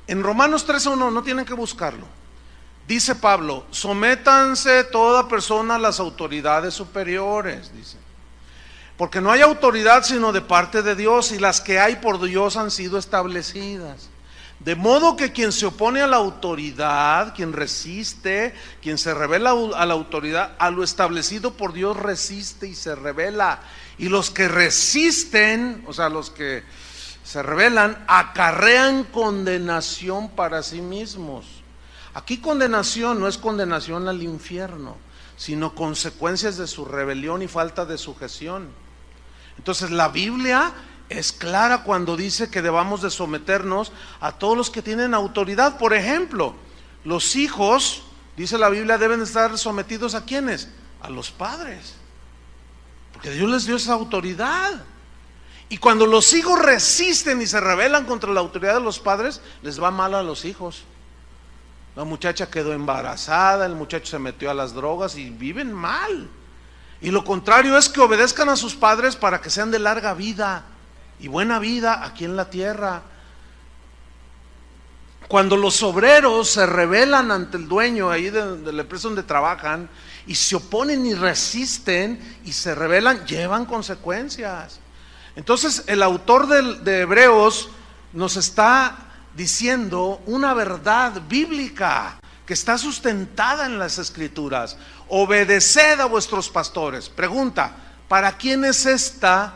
En Romanos 13:1, no tienen que buscarlo. Dice Pablo, sométanse toda persona a las autoridades superiores, dice. Porque no hay autoridad sino de parte de Dios, y las que hay por Dios han sido establecidas. De modo que quien se opone a la autoridad, quien resiste, quien se revela a la autoridad, a lo establecido por Dios resiste y se revela. Y los que resisten, o sea, los que se rebelan, acarrean condenación para sí mismos. Aquí condenación no es condenación al infierno, sino consecuencias de su rebelión y falta de sujeción. Entonces la Biblia es clara cuando dice que debamos de someternos a todos los que tienen autoridad. Por ejemplo, los hijos, dice la Biblia, deben estar sometidos ¿a quiénes? A los padres, porque Dios les dio esa autoridad. Y cuando los hijos resisten y se rebelan contra la autoridad de los padres, les va mal a los hijos. La muchacha quedó embarazada, el muchacho se metió a las drogas y viven mal. Y lo contrario es que obedezcan a sus padres para que sean de larga vida y buena vida aquí en la tierra. Cuando los obreros se rebelan ante el dueño ahí de la empresa donde trabajan y se oponen y resisten y se rebelan, llevan consecuencias. Entonces el autor de Hebreos nos está diciendo una verdad bíblica que está sustentada en las Escrituras. Obedeced a vuestros pastores. Pregunta, ¿para quién es esta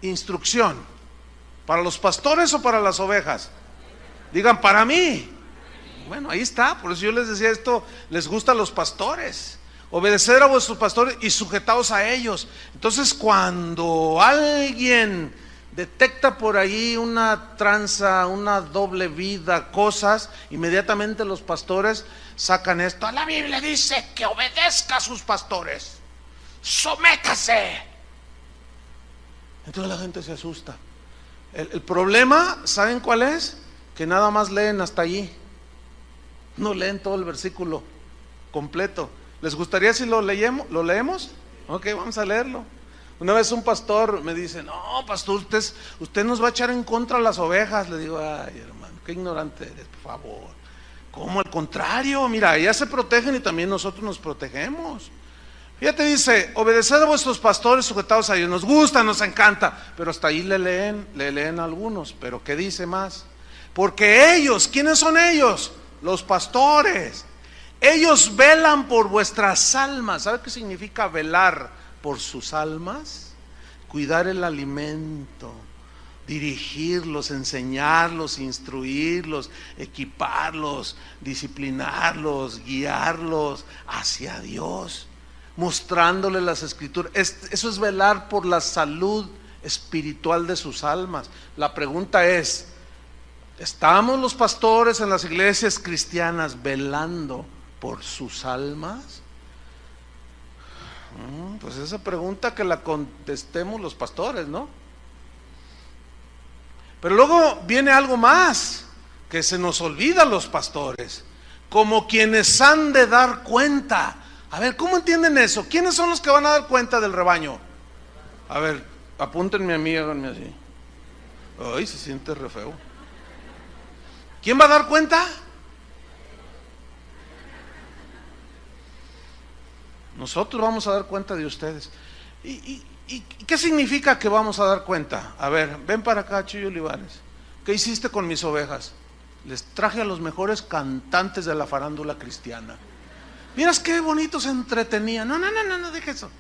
instrucción? ¿Para los pastores o para las ovejas? Digan, para mí. Bueno, ahí está, por eso yo les decía esto, les gusta a los pastores. Obedecer a vuestros pastores y sujetaos a ellos. Entonces, cuando alguien detecta por ahí una tranza, una doble vida, cosas, inmediatamente los pastores sacan esto. La Biblia dice que obedezca a sus pastores, sométase. Entonces la gente se asusta. El problema, ¿saben cuál es? Que nada más leen hasta allí, no leen todo el versículo completo. ¿Les gustaría si lo leemos? Ok, vamos a leerlo. Una vez un pastor me dice, no, pastor, usted nos va a echar en contra a las ovejas. Le digo, ay, hermano, qué ignorante eres, por favor. ¿Cómo? Al contrario, mira, ellas se protegen y también nosotros nos protegemos. Fíjate, dice, obedeced a vuestros pastores, sujetados a ellos. Nos gusta, nos encanta, pero hasta ahí le leen algunos. Pero ¿qué dice más? Porque ellos, ¿quiénes son ellos? Los pastores. Ellos velan por vuestras almas. ¿Sabe qué significa velar por sus almas? Cuidar el alimento, dirigirlos, enseñarlos, instruirlos, equiparlos, disciplinarlos, guiarlos hacia Dios, mostrándoles las Escrituras. Eso es velar por la salud espiritual de sus almas. La pregunta es, ¿estamos los pastores en las iglesias cristianas velando por sus almas? Pues esa pregunta que la contestemos los pastores, ¿no? Pero luego viene algo más que se nos olvida a los pastores, como quienes han de dar cuenta. A ver, ¿cómo entienden eso? ¿Quiénes son los que van a dar cuenta del rebaño? A ver, apúntenme a mí, háganme así. Ay, se siente re feo. ¿Quién va a dar cuenta? Nosotros vamos a dar cuenta de ustedes. ¿Y qué significa que vamos a dar cuenta? A ver, ven para acá, Chuy Olivares. ¿Qué hiciste con mis ovejas? Les traje a los mejores cantantes de la farándula cristiana. Miras qué bonito se entretenían. No, deje eso.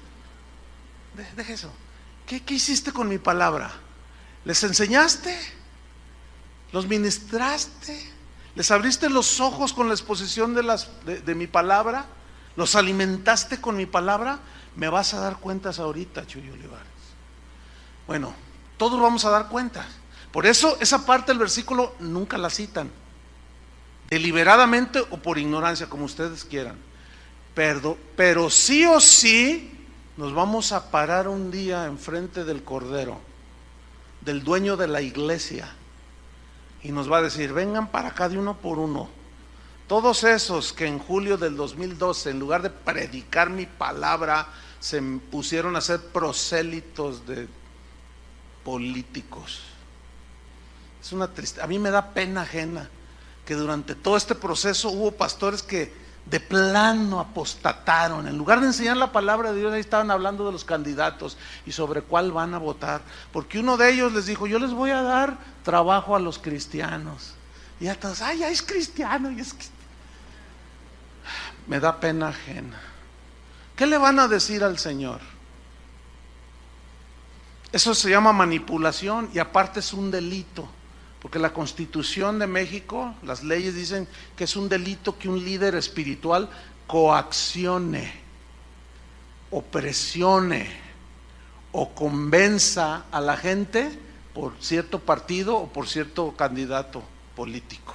Deje eso. ¿Qué hiciste con mi palabra? ¿Les enseñaste? ¿Los ministraste? ¿Les abriste los ojos con la exposición de mi palabra? ¿Los alimentaste con mi palabra? Me vas a dar cuentas ahorita, Chuy Olivares. Bueno, todos vamos a dar cuentas. Por eso esa parte del versículo nunca la citan, deliberadamente o por ignorancia, como ustedes quieran. Pero sí o sí nos vamos a parar un día enfrente del Cordero, del dueño de la iglesia, y nos va a decir, vengan para acá de uno por uno. Todos esos que en julio del 2012, en lugar de predicar mi palabra, se pusieron a ser prosélitos de políticos. Es una tristeza. A mí me da pena ajena que durante todo este proceso hubo pastores que de plano apostataron. En lugar de enseñar la palabra de Dios, ahí estaban hablando de los candidatos y sobre cuál van a votar. Porque uno de ellos les dijo, yo les voy a dar trabajo a los cristianos. Y a todos, ay, ya es cristiano. Me da pena ajena. ¿Qué le van a decir al Señor? Eso se llama manipulación y aparte es un delito. Porque la Constitución de México, las leyes dicen que es un delito que un líder espiritual coaccione, o presione, o convenza a la gente por cierto partido o por cierto candidato político.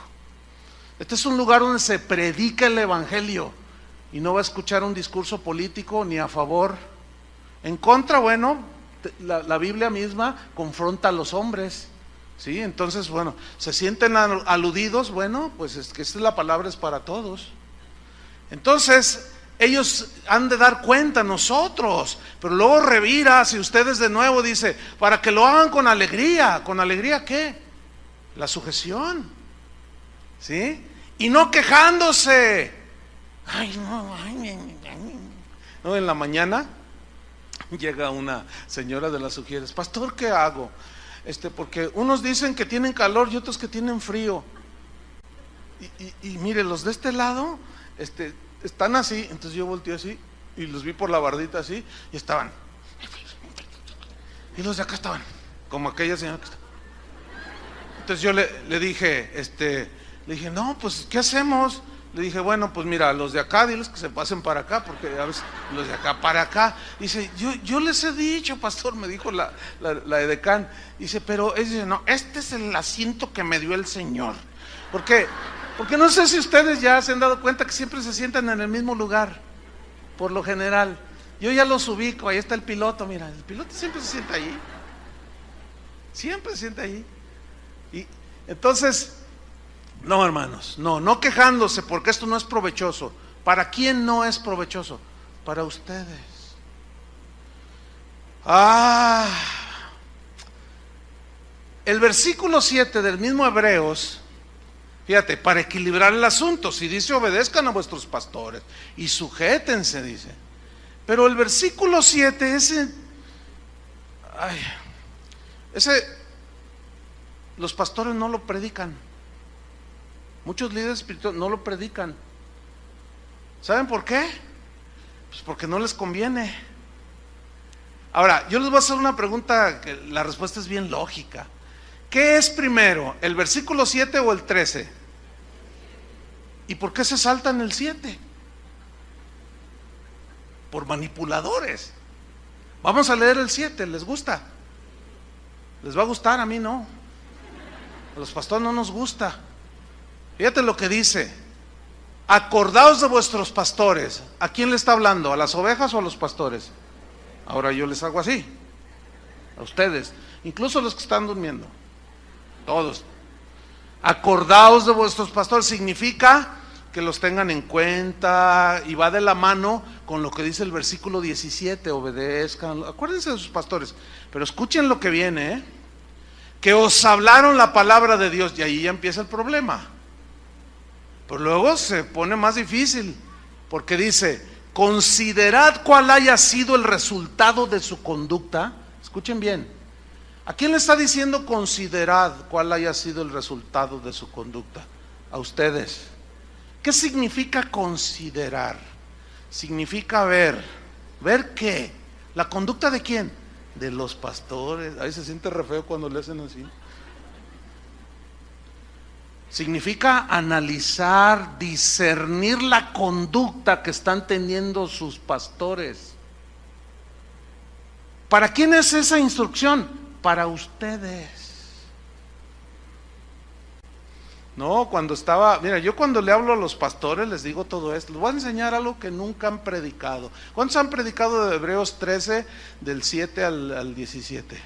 Este es un lugar donde se predica el evangelio y no va a escuchar un discurso político ni a favor. En contra, bueno, la Biblia misma confronta a los hombres. Sí, entonces, bueno, se sienten aludidos, bueno, pues es que esta palabra es para todos. Entonces, ellos han de dar cuenta, nosotros, pero luego revira, si ustedes de nuevo dice, para que lo hagan con alegría. ¿Con alegría qué? La sujeción. ¿sí? Y no quejándose. Ay, no, no, en la mañana llega una señora de las Ujieres: pastor, ¿qué hago? Porque unos dicen que tienen calor y otros que tienen frío. Y mire, los de este lado están así. Entonces yo volteé así y los vi por la bardita así y estaban. Y los de acá estaban como aquella señora que está. Entonces yo le dije, no, pues ¿qué hacemos? Le dije, bueno, pues mira, los de acá, diles que se pasen para acá, porque a veces los de acá para acá. Dice, yo les he dicho, pastor, me dijo la edecán. Dice, pero dice, no, este es el asiento que me dio el Señor. Porque no sé si ustedes ya se han dado cuenta que siempre se sientan en el mismo lugar, por lo general. Yo ya los ubico, ahí está el piloto, mira, el piloto siempre se sienta ahí. Siempre se sienta ahí. Y entonces, no, hermanos, no quejándose, porque esto no es provechoso. ¿Para quién no es provechoso? Para ustedes. El versículo 7 del mismo Hebreos, fíjate, para equilibrar el asunto, si dice obedezcan a vuestros pastores y sujétense, dice. Pero el versículo 7, ese los pastores no lo predican. Muchos líderes espirituales no lo predican. ¿Saben por qué? Pues porque no les conviene. Ahora, yo les voy a hacer una pregunta que la respuesta es bien lógica. ¿Qué es primero, el versículo 7 o el 13? ¿Y por qué se saltan el 7? Por manipuladores. Vamos a leer el 7, ¿les gusta? ¿Les va a gustar? A mí no. A los pastores no nos gusta. Fíjate lo que dice: acordaos de vuestros pastores. ¿A quién le está hablando? ¿A las ovejas o a los pastores? Ahora yo les hago así, a ustedes, incluso los que están durmiendo, todos. Acordaos de vuestros pastores significa que los tengan en cuenta, y va de la mano con lo que dice el versículo 17, obedezcan, acuérdense de sus pastores. Pero escuchen lo que viene, que os hablaron la palabra de Dios, y ahí ya empieza el problema. Pero luego se pone más difícil, porque dice: considerad cuál haya sido el resultado de su conducta. Escuchen bien, ¿a quién le está diciendo considerad cuál haya sido el resultado de su conducta? A ustedes. ¿Qué significa considerar? Significa ver. ¿Ver qué? ¿La conducta de quién? De los pastores. Ahí se siente re feo cuando le hacen así. Significa analizar, discernir la conducta que están teniendo sus pastores. ¿Para quién es esa instrucción? Para ustedes. No, mira, yo cuando le hablo a los pastores les digo todo esto. Les voy a enseñar algo que nunca han predicado. ¿Cuántos han predicado de Hebreos 13, del 7 al 17?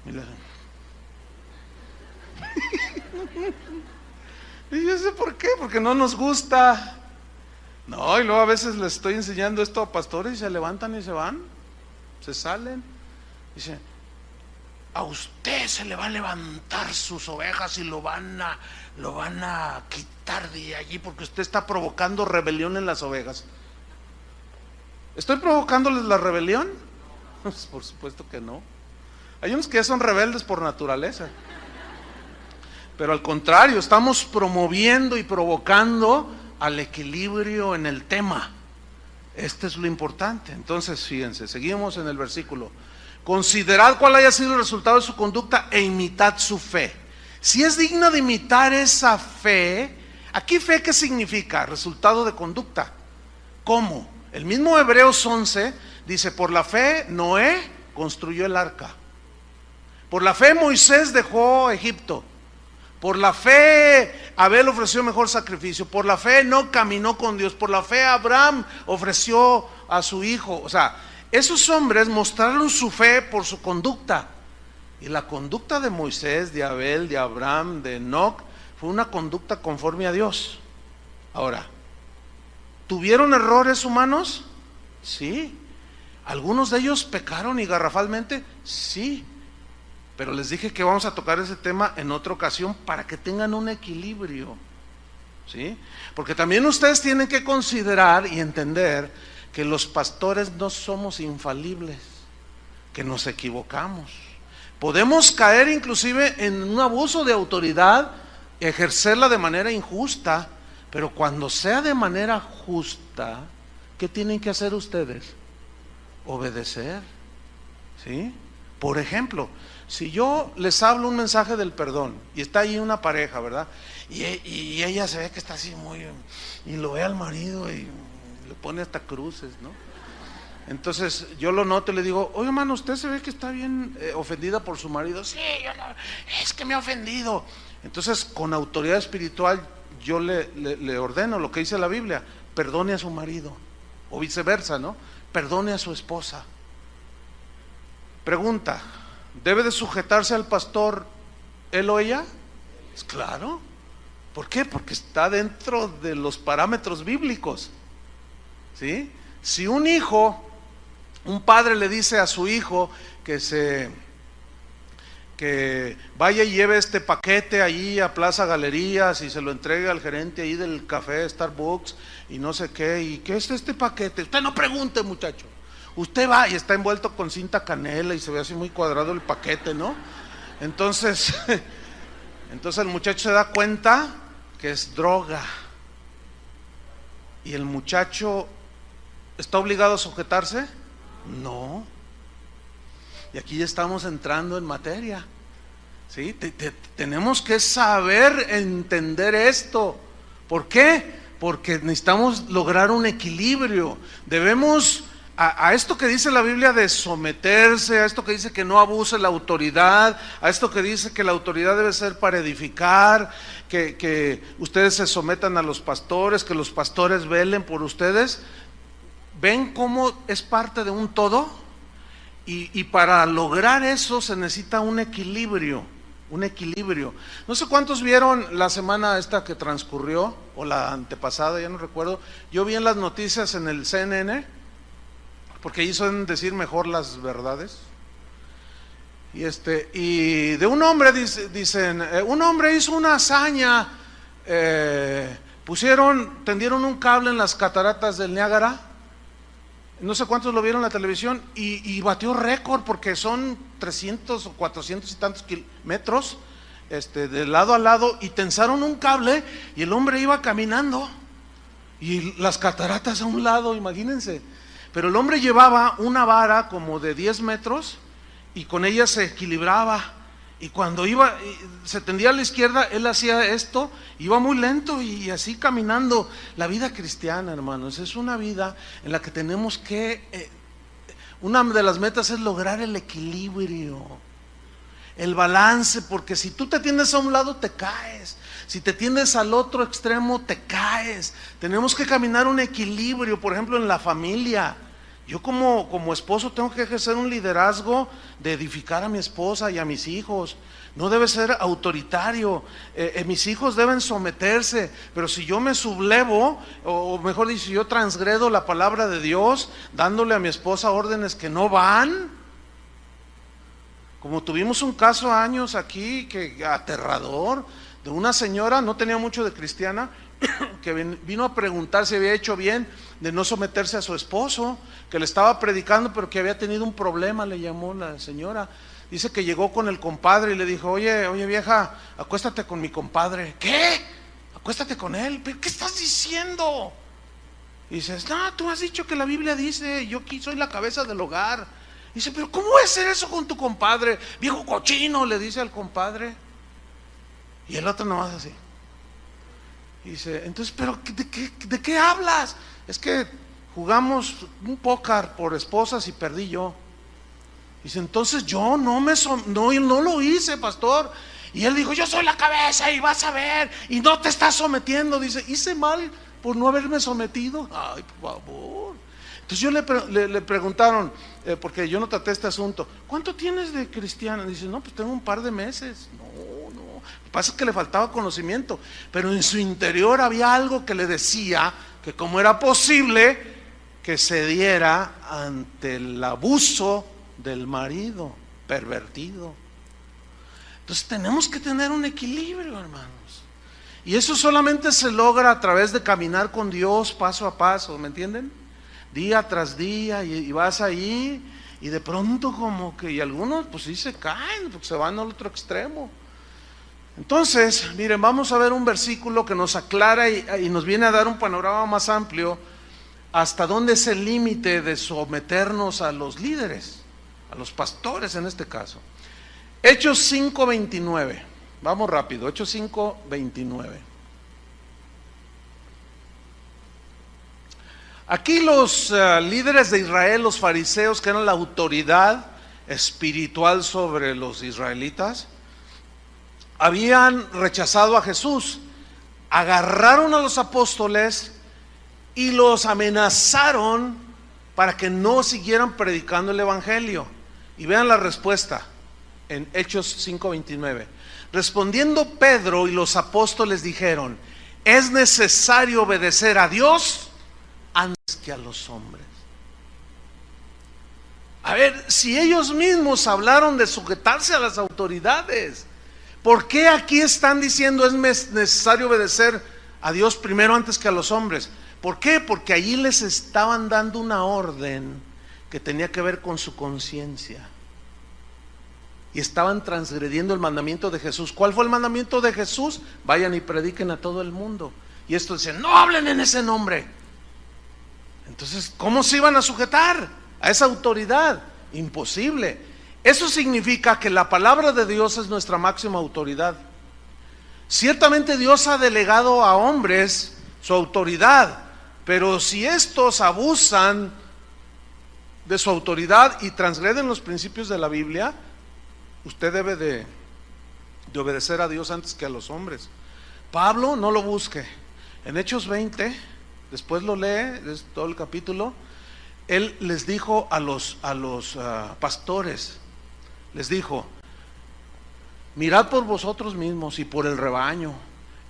Mira. Y yo sé por qué, porque no nos gusta. No, y luego a veces les estoy enseñando esto a pastores y se levantan y se van, se salen. Dice: a usted se le va a levantar sus ovejas y lo van a quitar de allí porque usted está provocando rebelión en las ovejas. ¿Estoy provocándoles la rebelión? Por supuesto que no. Hay unos que ya son rebeldes por naturaleza. Pero al contrario, estamos promoviendo y provocando al equilibrio en el tema. Este es lo importante. Entonces, fíjense, seguimos en el versículo. Considerad cuál haya sido el resultado de su conducta e imitad su fe. Si es digna de imitar esa fe, aquí fe, ¿qué significa? Resultado de conducta. ¿Cómo? El mismo Hebreos 11 dice: por la fe Noé construyó el arca. Por la fe Moisés dejó Egipto. Por la fe Abel ofreció mejor sacrificio. Por la fe no caminó con Dios. Por la fe Abraham ofreció a su hijo. O sea, esos hombres mostraron su fe por su conducta. Y la conducta de Moisés, de Abel, de Abraham, de Enoc fue una conducta conforme a Dios. Ahora, ¿tuvieron errores humanos? Sí. ¿Algunos de ellos pecaron y garrafalmente? Sí. Pero les dije que vamos a tocar ese tema en otra ocasión para que tengan un equilibrio. ¿sí? Porque también ustedes tienen que considerar y entender que los pastores no somos infalibles, que nos equivocamos. Podemos caer inclusive en un abuso de autoridad, ejercerla de manera injusta, pero cuando sea de manera justa, ¿qué tienen que hacer ustedes? Obedecer, ¿sí? Por ejemplo, si yo les hablo un mensaje del perdón y está ahí una pareja, ¿verdad? Y ella se ve que está así muy, y lo ve al marido y le pone hasta cruces, ¿no? Entonces yo lo noto y le digo, oye, hermano, usted se ve que está bien ofendida por su marido. Sí, es que me ha ofendido. Entonces, con autoridad espiritual, yo le ordeno lo que dice la Biblia: perdone a su marido, o viceversa, ¿no? Perdone a su esposa. Pregunta: ¿debe de sujetarse al pastor él o ella? Pues claro. ¿Por qué? Porque está dentro de los parámetros bíblicos, ¿sí? Si un padre le dice a su hijo que vaya y lleve este paquete allí a Plaza Galerías y se lo entregue al gerente ahí del café Starbucks y no sé qué, ¿y qué es este paquete? Usted no pregunte, muchacho. Usted va y está envuelto con cinta canela y se ve así muy cuadrado el paquete, ¿no? Entonces el muchacho se da cuenta que es droga. ¿Y el muchacho está obligado a sujetarse? No. Y aquí ya estamos entrando en materia, ¿sí? Tenemos que saber entender esto. ¿Por qué? Porque necesitamos lograr un equilibrio. Debemos a esto que dice la Biblia de someterse, a esto que dice que no abuse la autoridad, a esto que dice que la autoridad debe ser para edificar, que ustedes se sometan a los pastores, que los pastores velen por ustedes. ¿Ven cómo es parte de un todo? Y para lograr eso se necesita un equilibrio. No sé cuántos vieron la semana esta que transcurrió, o la antepasada, ya no recuerdo. Yo vi en las noticias en el CNN, porque ahí suelen decir mejor las verdades. Y de un hombre dicen, un hombre hizo una hazaña, tendieron un cable en las cataratas del Niágara. No sé cuántos lo vieron en la televisión, y batió récord porque son 300 o 400 y tantos metros de lado a lado, y tensaron un cable y el hombre iba caminando y las cataratas a un lado, imagínense. Pero el hombre llevaba una vara como de 10 metros y con ella se equilibraba, y cuando se tendía a la izquierda, él hacía esto, iba muy lento y así caminando. La vida cristiana, hermanos, es una vida en la que tenemos que, una de las metas es lograr el equilibrio, el balance, porque si tú te tiendes a un lado te caes, si te tiendes al otro extremo te caes. Tenemos que caminar un equilibrio. Por ejemplo, en la familia, yo como esposo tengo que ejercer un liderazgo de edificar a mi esposa y a mis hijos. No debe ser autoritario. Mis hijos deben someterse, pero si yo me sublevo, o mejor dicho, si yo transgredo la palabra de Dios, dándole a mi esposa órdenes que no van, como tuvimos un caso años aquí, que aterrador, de una señora, no tenía mucho de cristiana, que vino a preguntar si había hecho bien de no someterse a su esposo, que le estaba predicando, pero que había tenido un problema, le llamó la señora. Dice que llegó con el compadre y le dijo, oye vieja, acuéstate con mi compadre. ¿Qué? Acuéstate con él. ¿Pero qué estás diciendo? Y dices, no, tú has dicho que la Biblia dice, yo aquí soy la cabeza del hogar. Dice, pero ¿cómo es hacer eso con tu compadre? Viejo cochino, le dice al compadre. Y el otro nomás así. Dice, entonces, ¿pero de qué hablas? Es que jugamos un póker por esposas y perdí yo. Dice, entonces yo no lo hice, pastor. Y él dijo, yo soy la cabeza y vas a ver, y no te estás sometiendo. Dice, hice mal por no haberme sometido. Ay, por favor. Entonces le preguntaron, porque yo no traté este asunto, ¿cuánto tienes de cristiana? Dice, no, pues tengo un par de meses. No. Lo que pasa es que le faltaba conocimiento, pero en su interior había algo que le decía que cómo era posible que se diera ante el abuso del marido pervertido. Entonces tenemos que tener un equilibrio, hermanos. Y eso solamente se logra a través de caminar con Dios paso a paso, ¿me entienden? Día tras día, y vas ahí, y de pronto como que, y algunos pues sí se caen, porque se van al otro extremo. Entonces, miren, vamos a ver un versículo que nos aclara y nos viene a dar un panorama más amplio hasta dónde es el límite de someternos a los líderes, a los pastores en este caso. Hechos 5:29, vamos rápido, Hechos 5:29. Aquí los líderes de Israel, los fariseos, que eran la autoridad espiritual sobre los israelitas, habían rechazado a Jesús, agarraron a los apóstoles y los amenazaron para que no siguieran predicando el evangelio. Y vean la respuesta en Hechos 5:29. Respondiendo Pedro y los apóstoles dijeron: es necesario obedecer a Dios antes que a los hombres. A ver, si ellos mismos hablaron de sujetarse a las autoridades, ¿por qué aquí están diciendo es necesario obedecer a Dios primero antes que a los hombres? ¿Por qué? Porque allí les estaban dando una orden que tenía que ver con su conciencia. Y estaban transgrediendo el mandamiento de Jesús. ¿Cuál fue el mandamiento de Jesús? Vayan y prediquen a todo el mundo. Y esto dice: no hablen en ese nombre. Entonces, ¿cómo se iban a sujetar a esa autoridad? Imposible. Eso significa que la palabra de Dios es nuestra máxima autoridad. Ciertamente Dios ha delegado a hombres su autoridad, pero si estos abusan de su autoridad y transgreden los principios de la Biblia, usted debe de obedecer a Dios antes que a los hombres. Pablo, no lo busque, en Hechos 20, después lo lee, es todo el capítulo. Él les dijo a los pastores, les dijo: mirad por vosotros mismos y por el rebaño,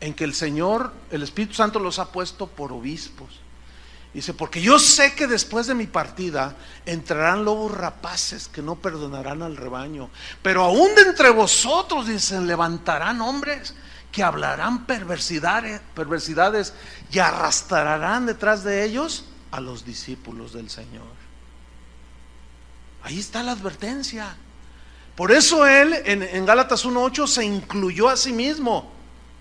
en que el Señor, el Espíritu Santo, los ha puesto por obispos. Dice: porque yo sé que después de mi partida entrarán lobos rapaces que no perdonarán al rebaño, pero aún de entre vosotros, dicen, levantarán hombres que hablarán perversidades y arrastrarán detrás de ellos a los discípulos del Señor. Ahí está la advertencia. Por eso él en Gálatas 1:8 se incluyó a sí mismo.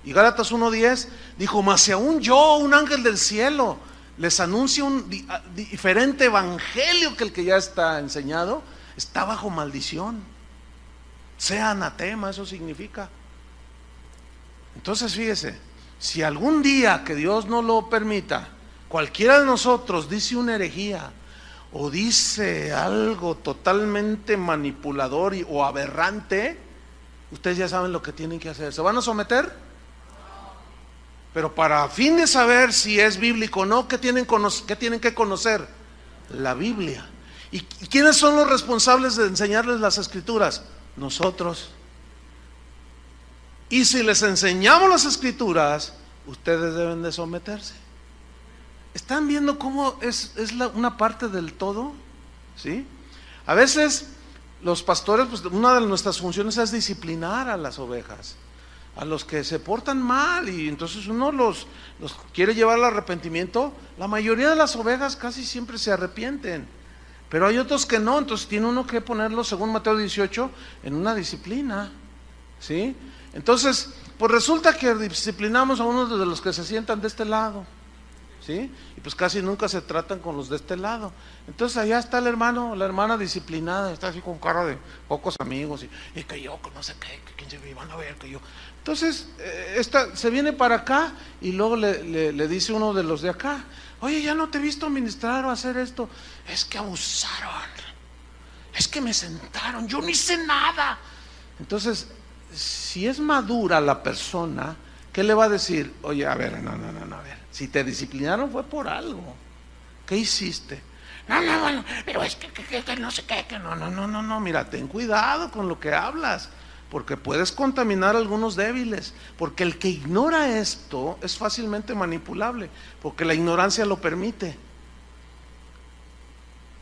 Y Gálatas 1:10 dijo: mas si aún yo, un ángel del cielo, les anuncio un diferente evangelio que el que ya está enseñado, está bajo maldición. Sea anatema, eso significa. Entonces fíjese, si algún día, que Dios no lo permita, cualquiera de nosotros dice una herejía o dice algo totalmente manipulador o aberrante, ustedes ya saben lo que tienen que hacer. ¿Se van a someter? Pero para fin de saber si es bíblico o no, ¿qué tienen que conocer? La Biblia. ¿Y quiénes son los responsables de enseñarles las Escrituras? Nosotros. Y si les enseñamos las Escrituras, ustedes deben de someterse. ¿Están viendo cómo es una parte del todo? ¿Sí? A veces los pastores, pues una de nuestras funciones es disciplinar a las ovejas, a los que se portan mal, y entonces uno los quiere llevar al arrepentimiento. La mayoría de las ovejas casi siempre se arrepienten, pero hay otros que no. Entonces tiene uno que ponerlos, según Mateo 18, en una disciplina, ¿sí? Entonces, pues resulta que disciplinamos a unos de los que se sientan de este lado, ¿sí? Y pues casi nunca se tratan con los de este lado. Entonces allá está el hermano, la hermana disciplinada, está así con cara de pocos amigos, y que yo, que no sé qué, que quién se van a ver, que yo. Entonces, esta se viene para acá y luego le dice uno de los de acá: oye, ya no te he visto ministrar o hacer esto. Es que abusaron, es que me sentaron, yo no hice nada. Entonces, si es madura la persona, ¿qué le va a decir? Oye, a ver, no, a ver, si te disciplinaron fue por algo. ¿Qué hiciste? No, pero es que no sé qué, que no, mira, ten cuidado con lo que hablas, porque puedes contaminar a algunos débiles, porque el que ignora esto es fácilmente manipulable, porque la ignorancia lo permite.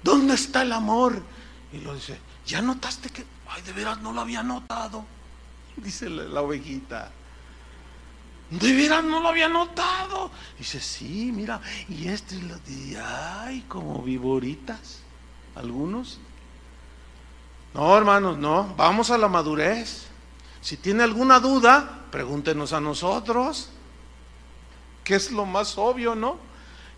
¿Dónde está el amor? Y lo dice: ¿ya notaste que? Ay, de veras no lo había notado, dice la ovejita. De veras no lo había notado. Dice, sí, mira, y ay, como viboritas, algunos. No, hermanos, no, vamos a la madurez. Si tiene alguna duda, pregúntenos a nosotros, que es lo más obvio, ¿no?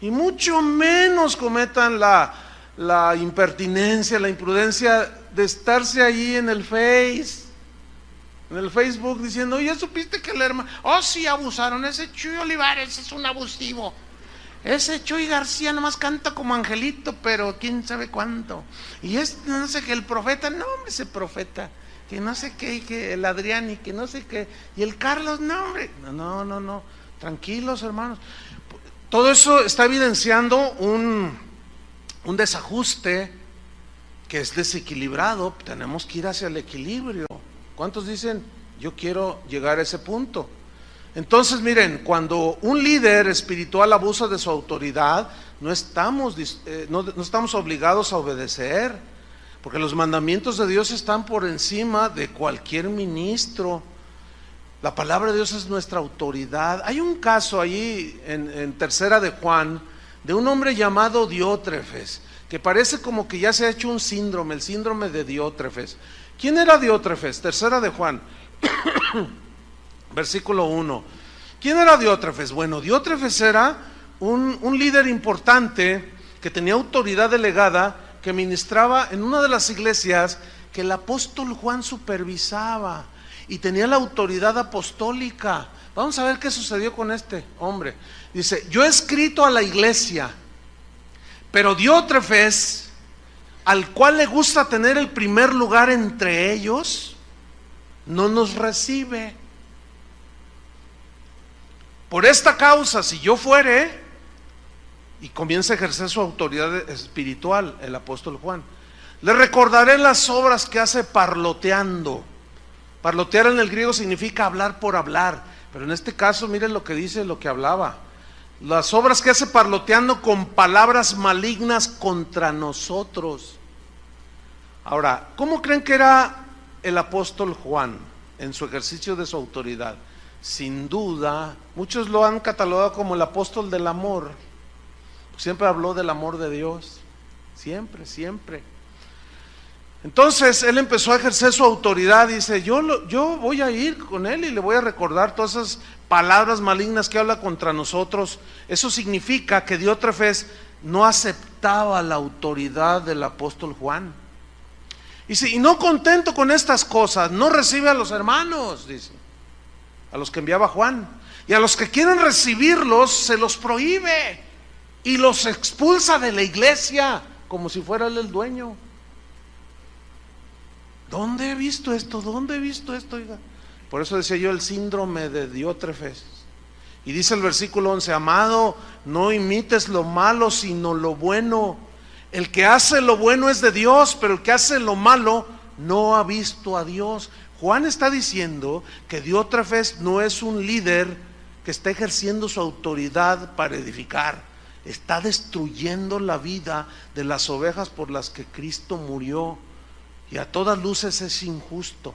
Y mucho menos cometan la impertinencia, la imprudencia de estarse ahí en el Facebook diciendo, oye, ¿supiste que el hermano? Oh, sí, abusaron, ese Chuy Olivares es un abusivo. Ese Chuy García nomás canta como angelito, pero quién sabe cuánto. Y no sé qué, el profeta, no, hombre, ese profeta, que no sé qué, y que el Adrián, y que no sé qué, y el Carlos, no, hombre, no, tranquilos, hermanos. Todo eso está evidenciando un desajuste que es desequilibrado. Tenemos que ir hacia el equilibrio. ¿Cuántos dicen, yo quiero llegar a ese punto? Entonces, miren, cuando un líder espiritual abusa de su autoridad, no estamos obligados a obedecer, porque los mandamientos de Dios están por encima de cualquier ministro. La palabra de Dios es nuestra autoridad. Hay un caso ahí en Tercera de Juan, de un hombre llamado Diótrefes, que parece como que ya se ha hecho un síndrome, el síndrome de Diótrefes. ¿Quién era Diótrefes? Tercera de Juan, versículo 1. ¿Quién era Diótrefes? Bueno, Diótrefes era un líder importante que tenía autoridad delegada, que ministraba en una de las iglesias que el apóstol Juan supervisaba y tenía la autoridad apostólica. Vamos a ver qué sucedió con este hombre. Dice, yo he escrito a la iglesia, pero Diótrefes, al cual le gusta tener el primer lugar entre ellos, no nos recibe. Por esta causa, si yo fuere, y comienza a ejercer su autoridad espiritual, el apóstol Juan, le recordaré las obras que hace parloteando. Parlotear en el griego significa hablar por hablar, pero en este caso miren lo que dice, lo que hablaba. Las obras que hace parloteando con palabras malignas contra nosotros. Ahora, ¿cómo creen que era el apóstol Juan en su ejercicio de su autoridad? Sin duda, muchos lo han catalogado como el apóstol del amor. Siempre habló del amor de Dios, siempre. Entonces él empezó a ejercer su autoridad. Dice, yo voy a ir con él y le voy a recordar todas esas palabras malignas que habla contra nosotros. Eso significa que Diótrefes no aceptaba la autoridad del apóstol Juan. Dice, y no contento con estas cosas, no recibe a los hermanos, dice, a los que enviaba Juan, y a los que quieren recibirlos se los prohíbe y los expulsa de la iglesia como si fuera él el dueño. ¿Dónde he visto esto? Oiga? Por eso decía yo el síndrome de Diótrefes. Y dice el versículo 11, amado, no imites lo malo sino lo bueno. El que hace lo bueno es de Dios, pero el que hace lo malo no ha visto a Dios. Juan está diciendo que Diótrefes no es un líder que está ejerciendo su autoridad para edificar. Está destruyendo la vida de las ovejas por las que Cristo murió. Y a todas luces es injusto.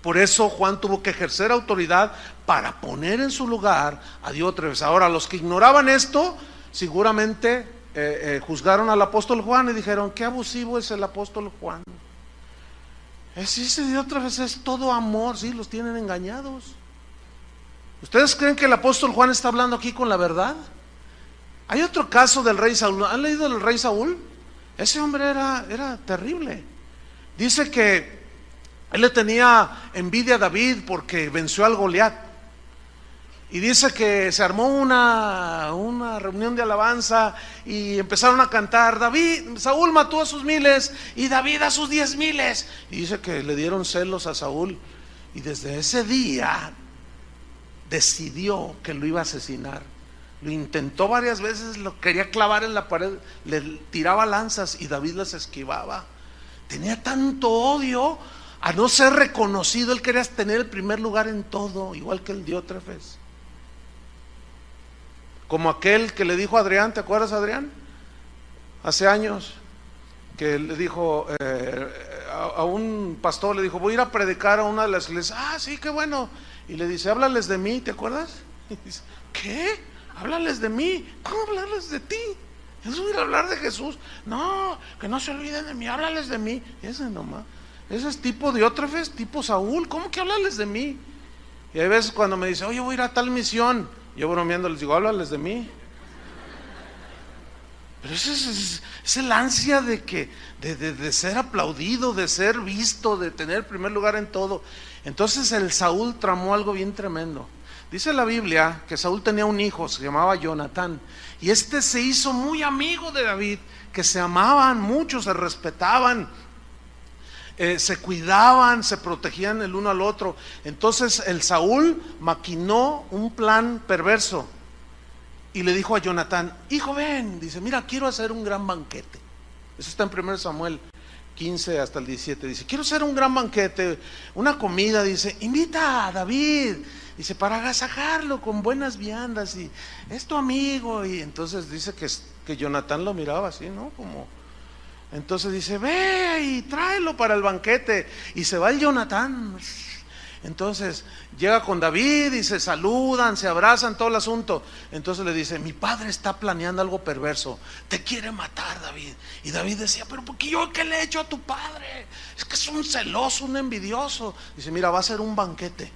Por eso Juan tuvo que ejercer autoridad para poner en su lugar a Diótrefes. Ahora, los que ignoraban esto, seguramente juzgaron al apóstol Juan y dijeron, qué abusivo es el apóstol Juan. Ese Diótrefes es todo amor, sí, los tienen engañados. ¿Ustedes creen que el apóstol Juan está hablando aquí con la verdad? Hay otro caso del rey Saúl. ¿Han leído del rey Saúl? Ese hombre era terrible. Dice que él le tenía envidia a David porque venció al Goliat. Y dice que se armó una reunión de alabanza y empezaron a cantar, Saúl mató a sus 1000 y David a sus 10,000. Y dice que le dieron celos a Saúl. Y desde ese día decidió que lo iba a asesinar. Lo intentó varias veces, lo quería clavar en la pared, le tiraba lanzas y David las esquivaba. Tenía tanto odio a no ser reconocido. Él quería tener el primer lugar en todo, igual que el Diótrefes. Como aquel que le dijo a Adrián, ¿te acuerdas, Adrián? Hace años, que le dijo, a un pastor le dijo, voy a ir a predicar a una de las iglesias. Ah, sí, qué bueno. Y le dice, háblales de mí, ¿te acuerdas? Y dice, ¿qué? Háblales de mí. ¿Cómo hablarles de ti? Eso es hablar de Jesús. No, que no se olviden de mí, háblales de mí. Ese nomás. Ese es tipo Diótrefes, tipo Saúl. ¿Cómo que háblales de mí? Y hay veces cuando me dice, oye, voy a ir a tal misión, yo bromeando les digo, háblales de mí. Pero eso es el ansia de ser aplaudido, de ser visto, de tener primer lugar en todo. Entonces el Saúl tramó algo bien tremendo. Dice la Biblia que Saúl tenía un hijo, se llamaba Jonatán, y este se hizo muy amigo de David, que se amaban mucho, se respetaban, se cuidaban, se protegían el uno al otro. Entonces el Saúl maquinó un plan perverso y le dijo a Jonatán, hijo, ven, dice, mira, quiero hacer un gran banquete. Eso está en 1 Samuel 15 hasta el 17. Dice, quiero hacer un gran banquete, una comida. Dice, invita a David, dice, para agasajarlo con buenas viandas, y es tu amigo. Y entonces dice que Jonatán lo miraba así, ¿no? Como, entonces dice, ve y tráelo para el banquete. Y se va el Jonatán. Entonces llega con David y se saludan, se abrazan, todo el asunto. Entonces le dice, mi padre está planeando algo perverso, te quiere matar, David. Y David decía, pero ¿por qué yo qué le he hecho a tu padre? Es que es un celoso, un envidioso. Dice, mira, va a ser un banquete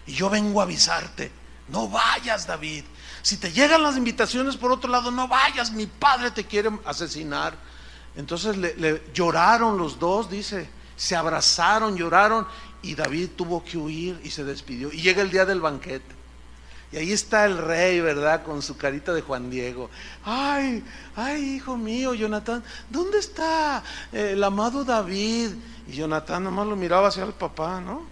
y yo vengo a avisarte, no vayas, David. Si te llegan las invitaciones por otro lado, no vayas, mi padre te quiere asesinar. Entonces le lloraron los dos, dice, se abrazaron, lloraron. Y David tuvo que huir y se despidió. Y llega el día del banquete. Y ahí está el rey, ¿verdad? Con su carita de Juan Diego. Ay, hijo mío, Jonatán, ¿dónde está el amado David? Y Jonatán nomás lo miraba hacia el papá, ¿no?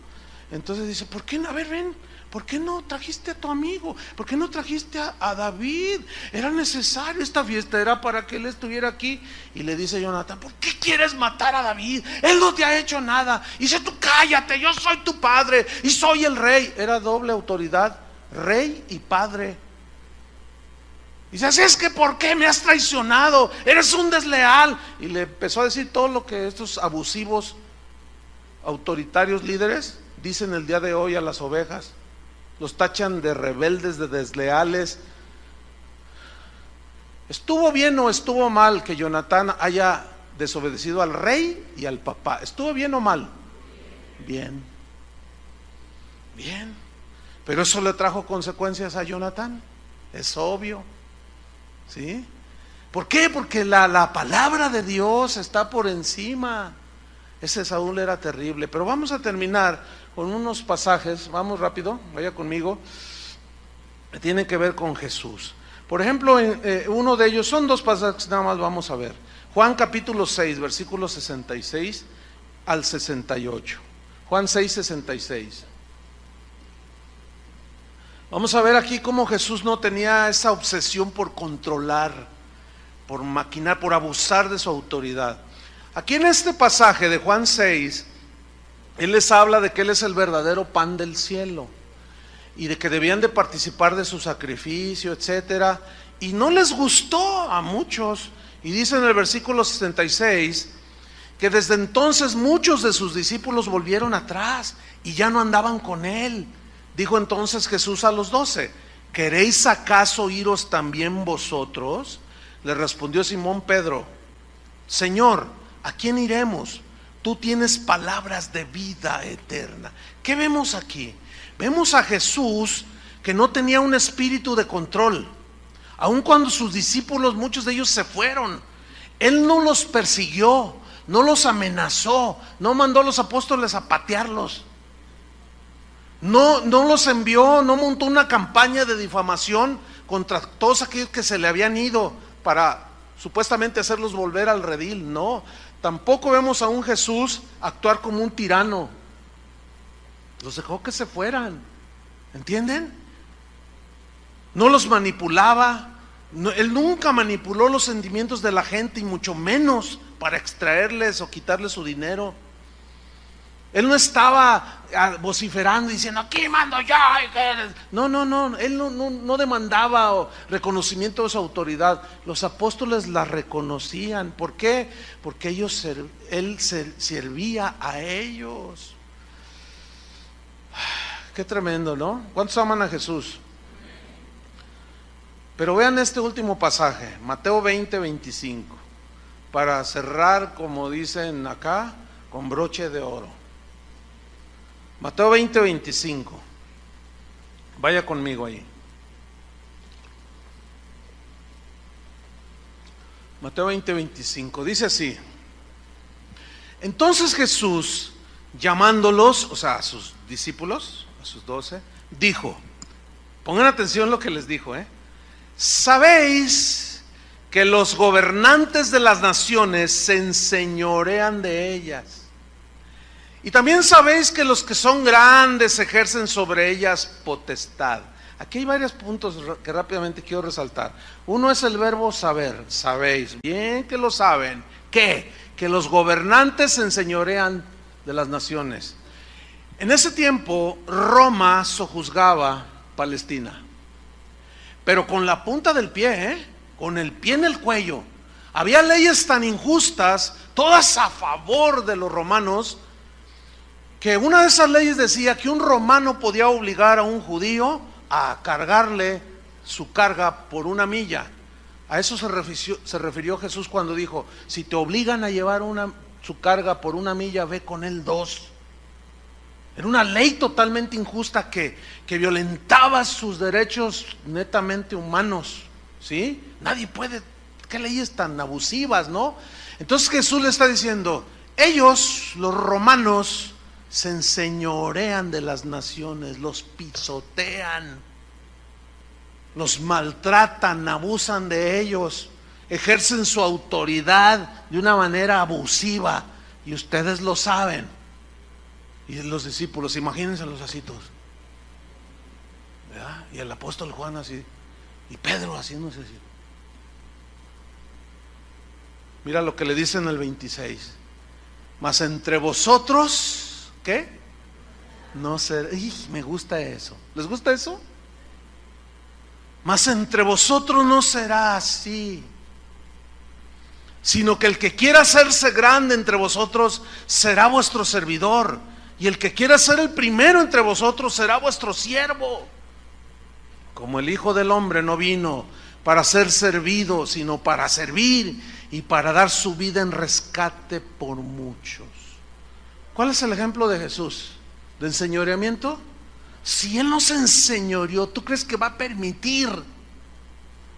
Entonces dice, ¿por qué no? A ver, ven, ¿por qué no trajiste a tu amigo? ¿Por qué no trajiste a David? Era necesario, esta fiesta era para que él estuviera aquí. Y le dice Jonatán, ¿por qué quieres matar a David? Él no te ha hecho nada. Y dice, tú cállate, yo soy tu padre y soy el rey. Era doble autoridad, rey y padre. Y dice, así es que ¿por qué me has traicionado? Eres un desleal. Y le empezó a decir todo lo que estos abusivos, autoritarios líderes dicen el día de hoy a las ovejas. Los tachan de rebeldes, de desleales. ¿Estuvo bien o estuvo mal que Jonatán haya desobedecido al rey y al papá? ¿Estuvo bien o mal? Bien. Bien. Pero eso le trajo consecuencias a Jonatán. Es obvio. ¿Sí? ¿Por qué? Porque la palabra de Dios está por encima. Ese Saúl era terrible. Pero vamos a terminar con unos pasajes, vamos rápido, vaya conmigo, que tienen que ver con Jesús. Por ejemplo, uno de ellos, son dos pasajes nada más, vamos a ver. Juan capítulo 6, versículos 66 al 68. Juan 6, 66. Vamos a ver aquí cómo Jesús no tenía esa obsesión por controlar, por maquinar, por abusar de su autoridad. Aquí en este pasaje de Juan 6, Él les habla de que Él es el verdadero pan del cielo y de que debían de participar de su sacrificio, etcétera. Y no les gustó a muchos. Y dice en el versículo 66 que desde entonces muchos de sus discípulos volvieron atrás y ya no andaban con Él. Dijo entonces Jesús a los 12, ¿queréis acaso iros también vosotros? Le respondió Simón Pedro, Señor, ¿a quién iremos? Tú tienes palabras de vida eterna. ¿Qué vemos aquí? Vemos a Jesús que no tenía un espíritu de control. Aun cuando sus discípulos, muchos de ellos se fueron, Él no los persiguió, no los amenazó, no mandó a los apóstoles a patearlos. No los envió, no montó una campaña de difamación contra todos aquellos que se le habían ido para supuestamente hacerlos volver al redil. No, tampoco vemos a un Jesús actuar como un tirano. Los dejó que se fueran, ¿entienden? No los manipulaba. Él nunca manipuló los sentimientos de la gente, y mucho menos para extraerles o quitarles su dinero. Él no estaba vociferando diciendo aquí mando yo. No, él no demandaba reconocimiento de su autoridad. Los apóstoles la reconocían. ¿Por qué? Porque él servía a ellos. Qué tremendo, ¿no? ¿Cuántos aman a Jesús? Pero vean este último pasaje, Mateo 20:25, para cerrar, como dicen acá, con broche de oro. Mateo 20:25. Vaya conmigo ahí. Mateo 20:25. Dice así: entonces Jesús, llamándolos, o sea, a sus discípulos, a sus 12, dijo, pongan atención lo que les dijo, sabéis que los gobernantes de las naciones se enseñorean de ellas. Y también sabéis que los que son grandes ejercen sobre ellas potestad. Aquí hay varios puntos que rápidamente quiero resaltar. Uno es el verbo saber. Sabéis, bien que lo saben. ¿Qué? Que los gobernantes se enseñorean de las naciones. En ese tiempo Roma sojuzgaba Palestina, pero con la punta del pie, con el pie en el cuello. Había leyes tan injustas, todas a favor de los romanos, que una de esas leyes decía que un romano podía obligar a un judío a cargarle su carga por 1 milla. A eso se refirió Jesús cuando dijo, si te obligan a llevar su carga por 1 milla, ve con él 2. Era una ley totalmente injusta que violentaba sus derechos netamente humanos, ¿sí? Nadie puede, qué leyes tan abusivas, ¿no? Entonces Jesús le está diciendo, ellos, los romanos, se enseñorean de las naciones, los pisotean, los maltratan, abusan de ellos, ejercen su autoridad de una manera abusiva, y ustedes lo saben. Y los discípulos, imagínenselos así todos, ¿verdad? Y el apóstol Juan así, y Pedro haciéndose así. Mira lo que le dice en el 26. Mas entre vosotros, ¿qué? No será. Me gusta eso. ¿Les gusta eso? Mas entre vosotros no será así, sino que el que quiera hacerse grande entre vosotros será vuestro servidor, y el que quiera ser el primero entre vosotros será vuestro siervo. Como el Hijo del Hombre no vino para ser servido, sino para servir y para dar su vida en rescate por muchos. ¿Cuál es el ejemplo de Jesús? ¿De enseñoreamiento? Si Él no se enseñoreó, ¿tú crees que va a permitir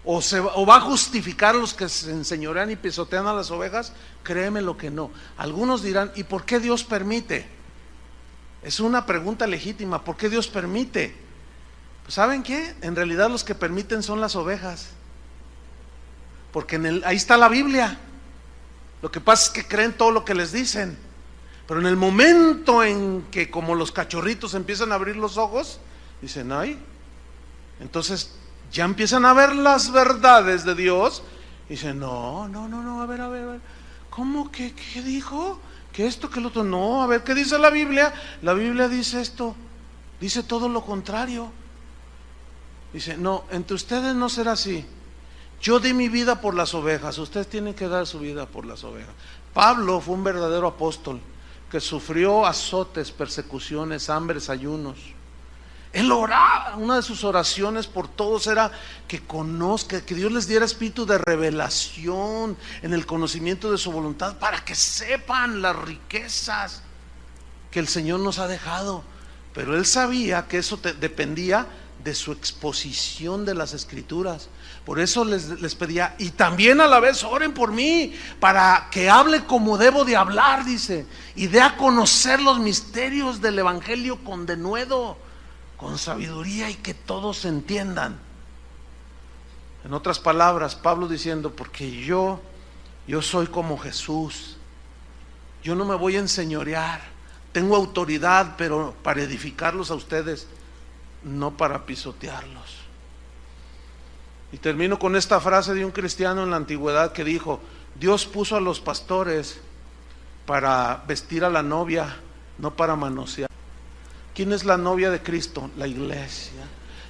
o va a justificar a los que se enseñorean y pisotean a las ovejas? Créeme lo que no. Algunos dirán, ¿y por qué Dios permite? Es una pregunta legítima. ¿Por qué Dios permite? Pues ¿saben qué? En realidad los que permiten son las ovejas, porque ahí está la Biblia. Lo que pasa es que creen todo lo que les dicen, pero en el momento en que, como los cachorritos, empiezan a abrir los ojos, dicen, ay, entonces ya empiezan a ver las verdades de Dios, y dicen, no, a ver, ¿cómo que qué dijo? ¿Que esto, que lo otro? No, a ver, ¿qué dice la Biblia? La Biblia dice esto, dice todo lo contrario. Dice, no, entre ustedes no será así. Yo di mi vida por las ovejas, ustedes tienen que dar su vida por las ovejas. Pablo fue un verdadero apóstol que sufrió azotes, persecuciones, hambres, ayunos. Él oraba, una de sus oraciones por todos era que Dios les diera espíritu de revelación en el conocimiento de su voluntad, para que sepan las riquezas que el Señor nos ha dejado. Pero él sabía que eso dependía de su exposición de las Escrituras. Por eso les pedía, y también a la vez oren por mí, para que hable como debo de hablar, dice, y dé a conocer los misterios del Evangelio con denuedo, con sabiduría, y que todos entiendan. En otras palabras, Pablo diciendo, porque yo soy como Jesús, yo no me voy a enseñorear, tengo autoridad, pero para edificarlos a ustedes, no para pisotearlos. Y termino con esta frase de un cristiano en la antigüedad que dijo, Dios puso a los pastores para vestir a la novia no para manosear. ¿Quién es la novia de Cristo? La iglesia.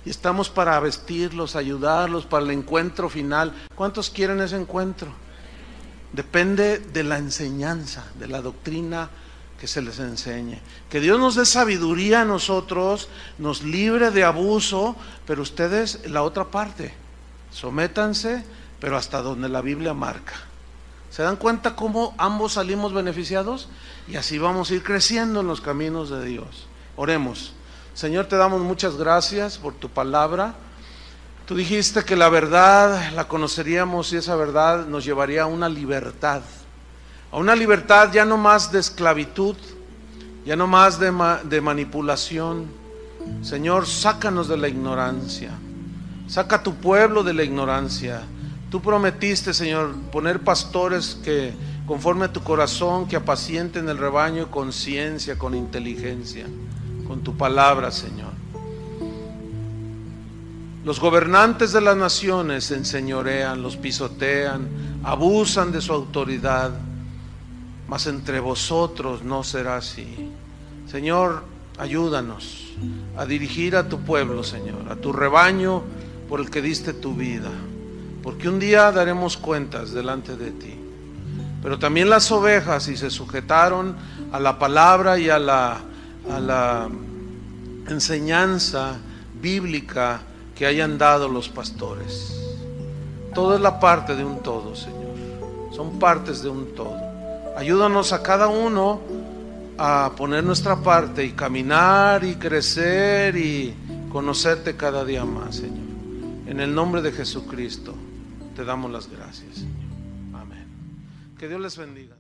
Y estamos para vestirlos, ayudarlos para el encuentro final. ¿Cuántos quieren ese encuentro? Depende de la enseñanza, de la doctrina que se les enseñe. Que Dios nos dé sabiduría a nosotros, nos libre de abuso, pero ustedes, la otra parte, sométanse, pero hasta donde la Biblia marca. ¿Se dan cuenta cómo ambos salimos beneficiados? Y así vamos a ir creciendo en los caminos de Dios. Oremos. Señor, te damos muchas gracias por tu palabra. Tú dijiste que la verdad la conoceríamos y esa verdad nos llevaría a una libertad ya no más de esclavitud, ya no más de manipulación. Señor, sácanos de la ignorancia, saca a tu pueblo de la ignorancia. Tú prometiste, Señor, poner pastores que conforme a tu corazón, que apacienten el rebaño con ciencia, con inteligencia, con tu palabra, Señor. Los gobernantes de las naciones se enseñorean, los pisotean, abusan de su autoridad, mas entre vosotros no será así. Señor, ayúdanos a dirigir a tu pueblo, Señor, a tu rebaño por el que diste tu vida, porque un día daremos cuentas delante de ti. Pero también las ovejas, si se sujetaron a la palabra y a la enseñanza bíblica que hayan dado los pastores. Todo es la parte de un todo, Señor. Son partes de un todo. Ayúdanos a cada uno a poner nuestra parte y caminar y crecer y conocerte cada día más, Señor. En el nombre de Jesucristo te damos las gracias, Señor. Amén. Que Dios les bendiga.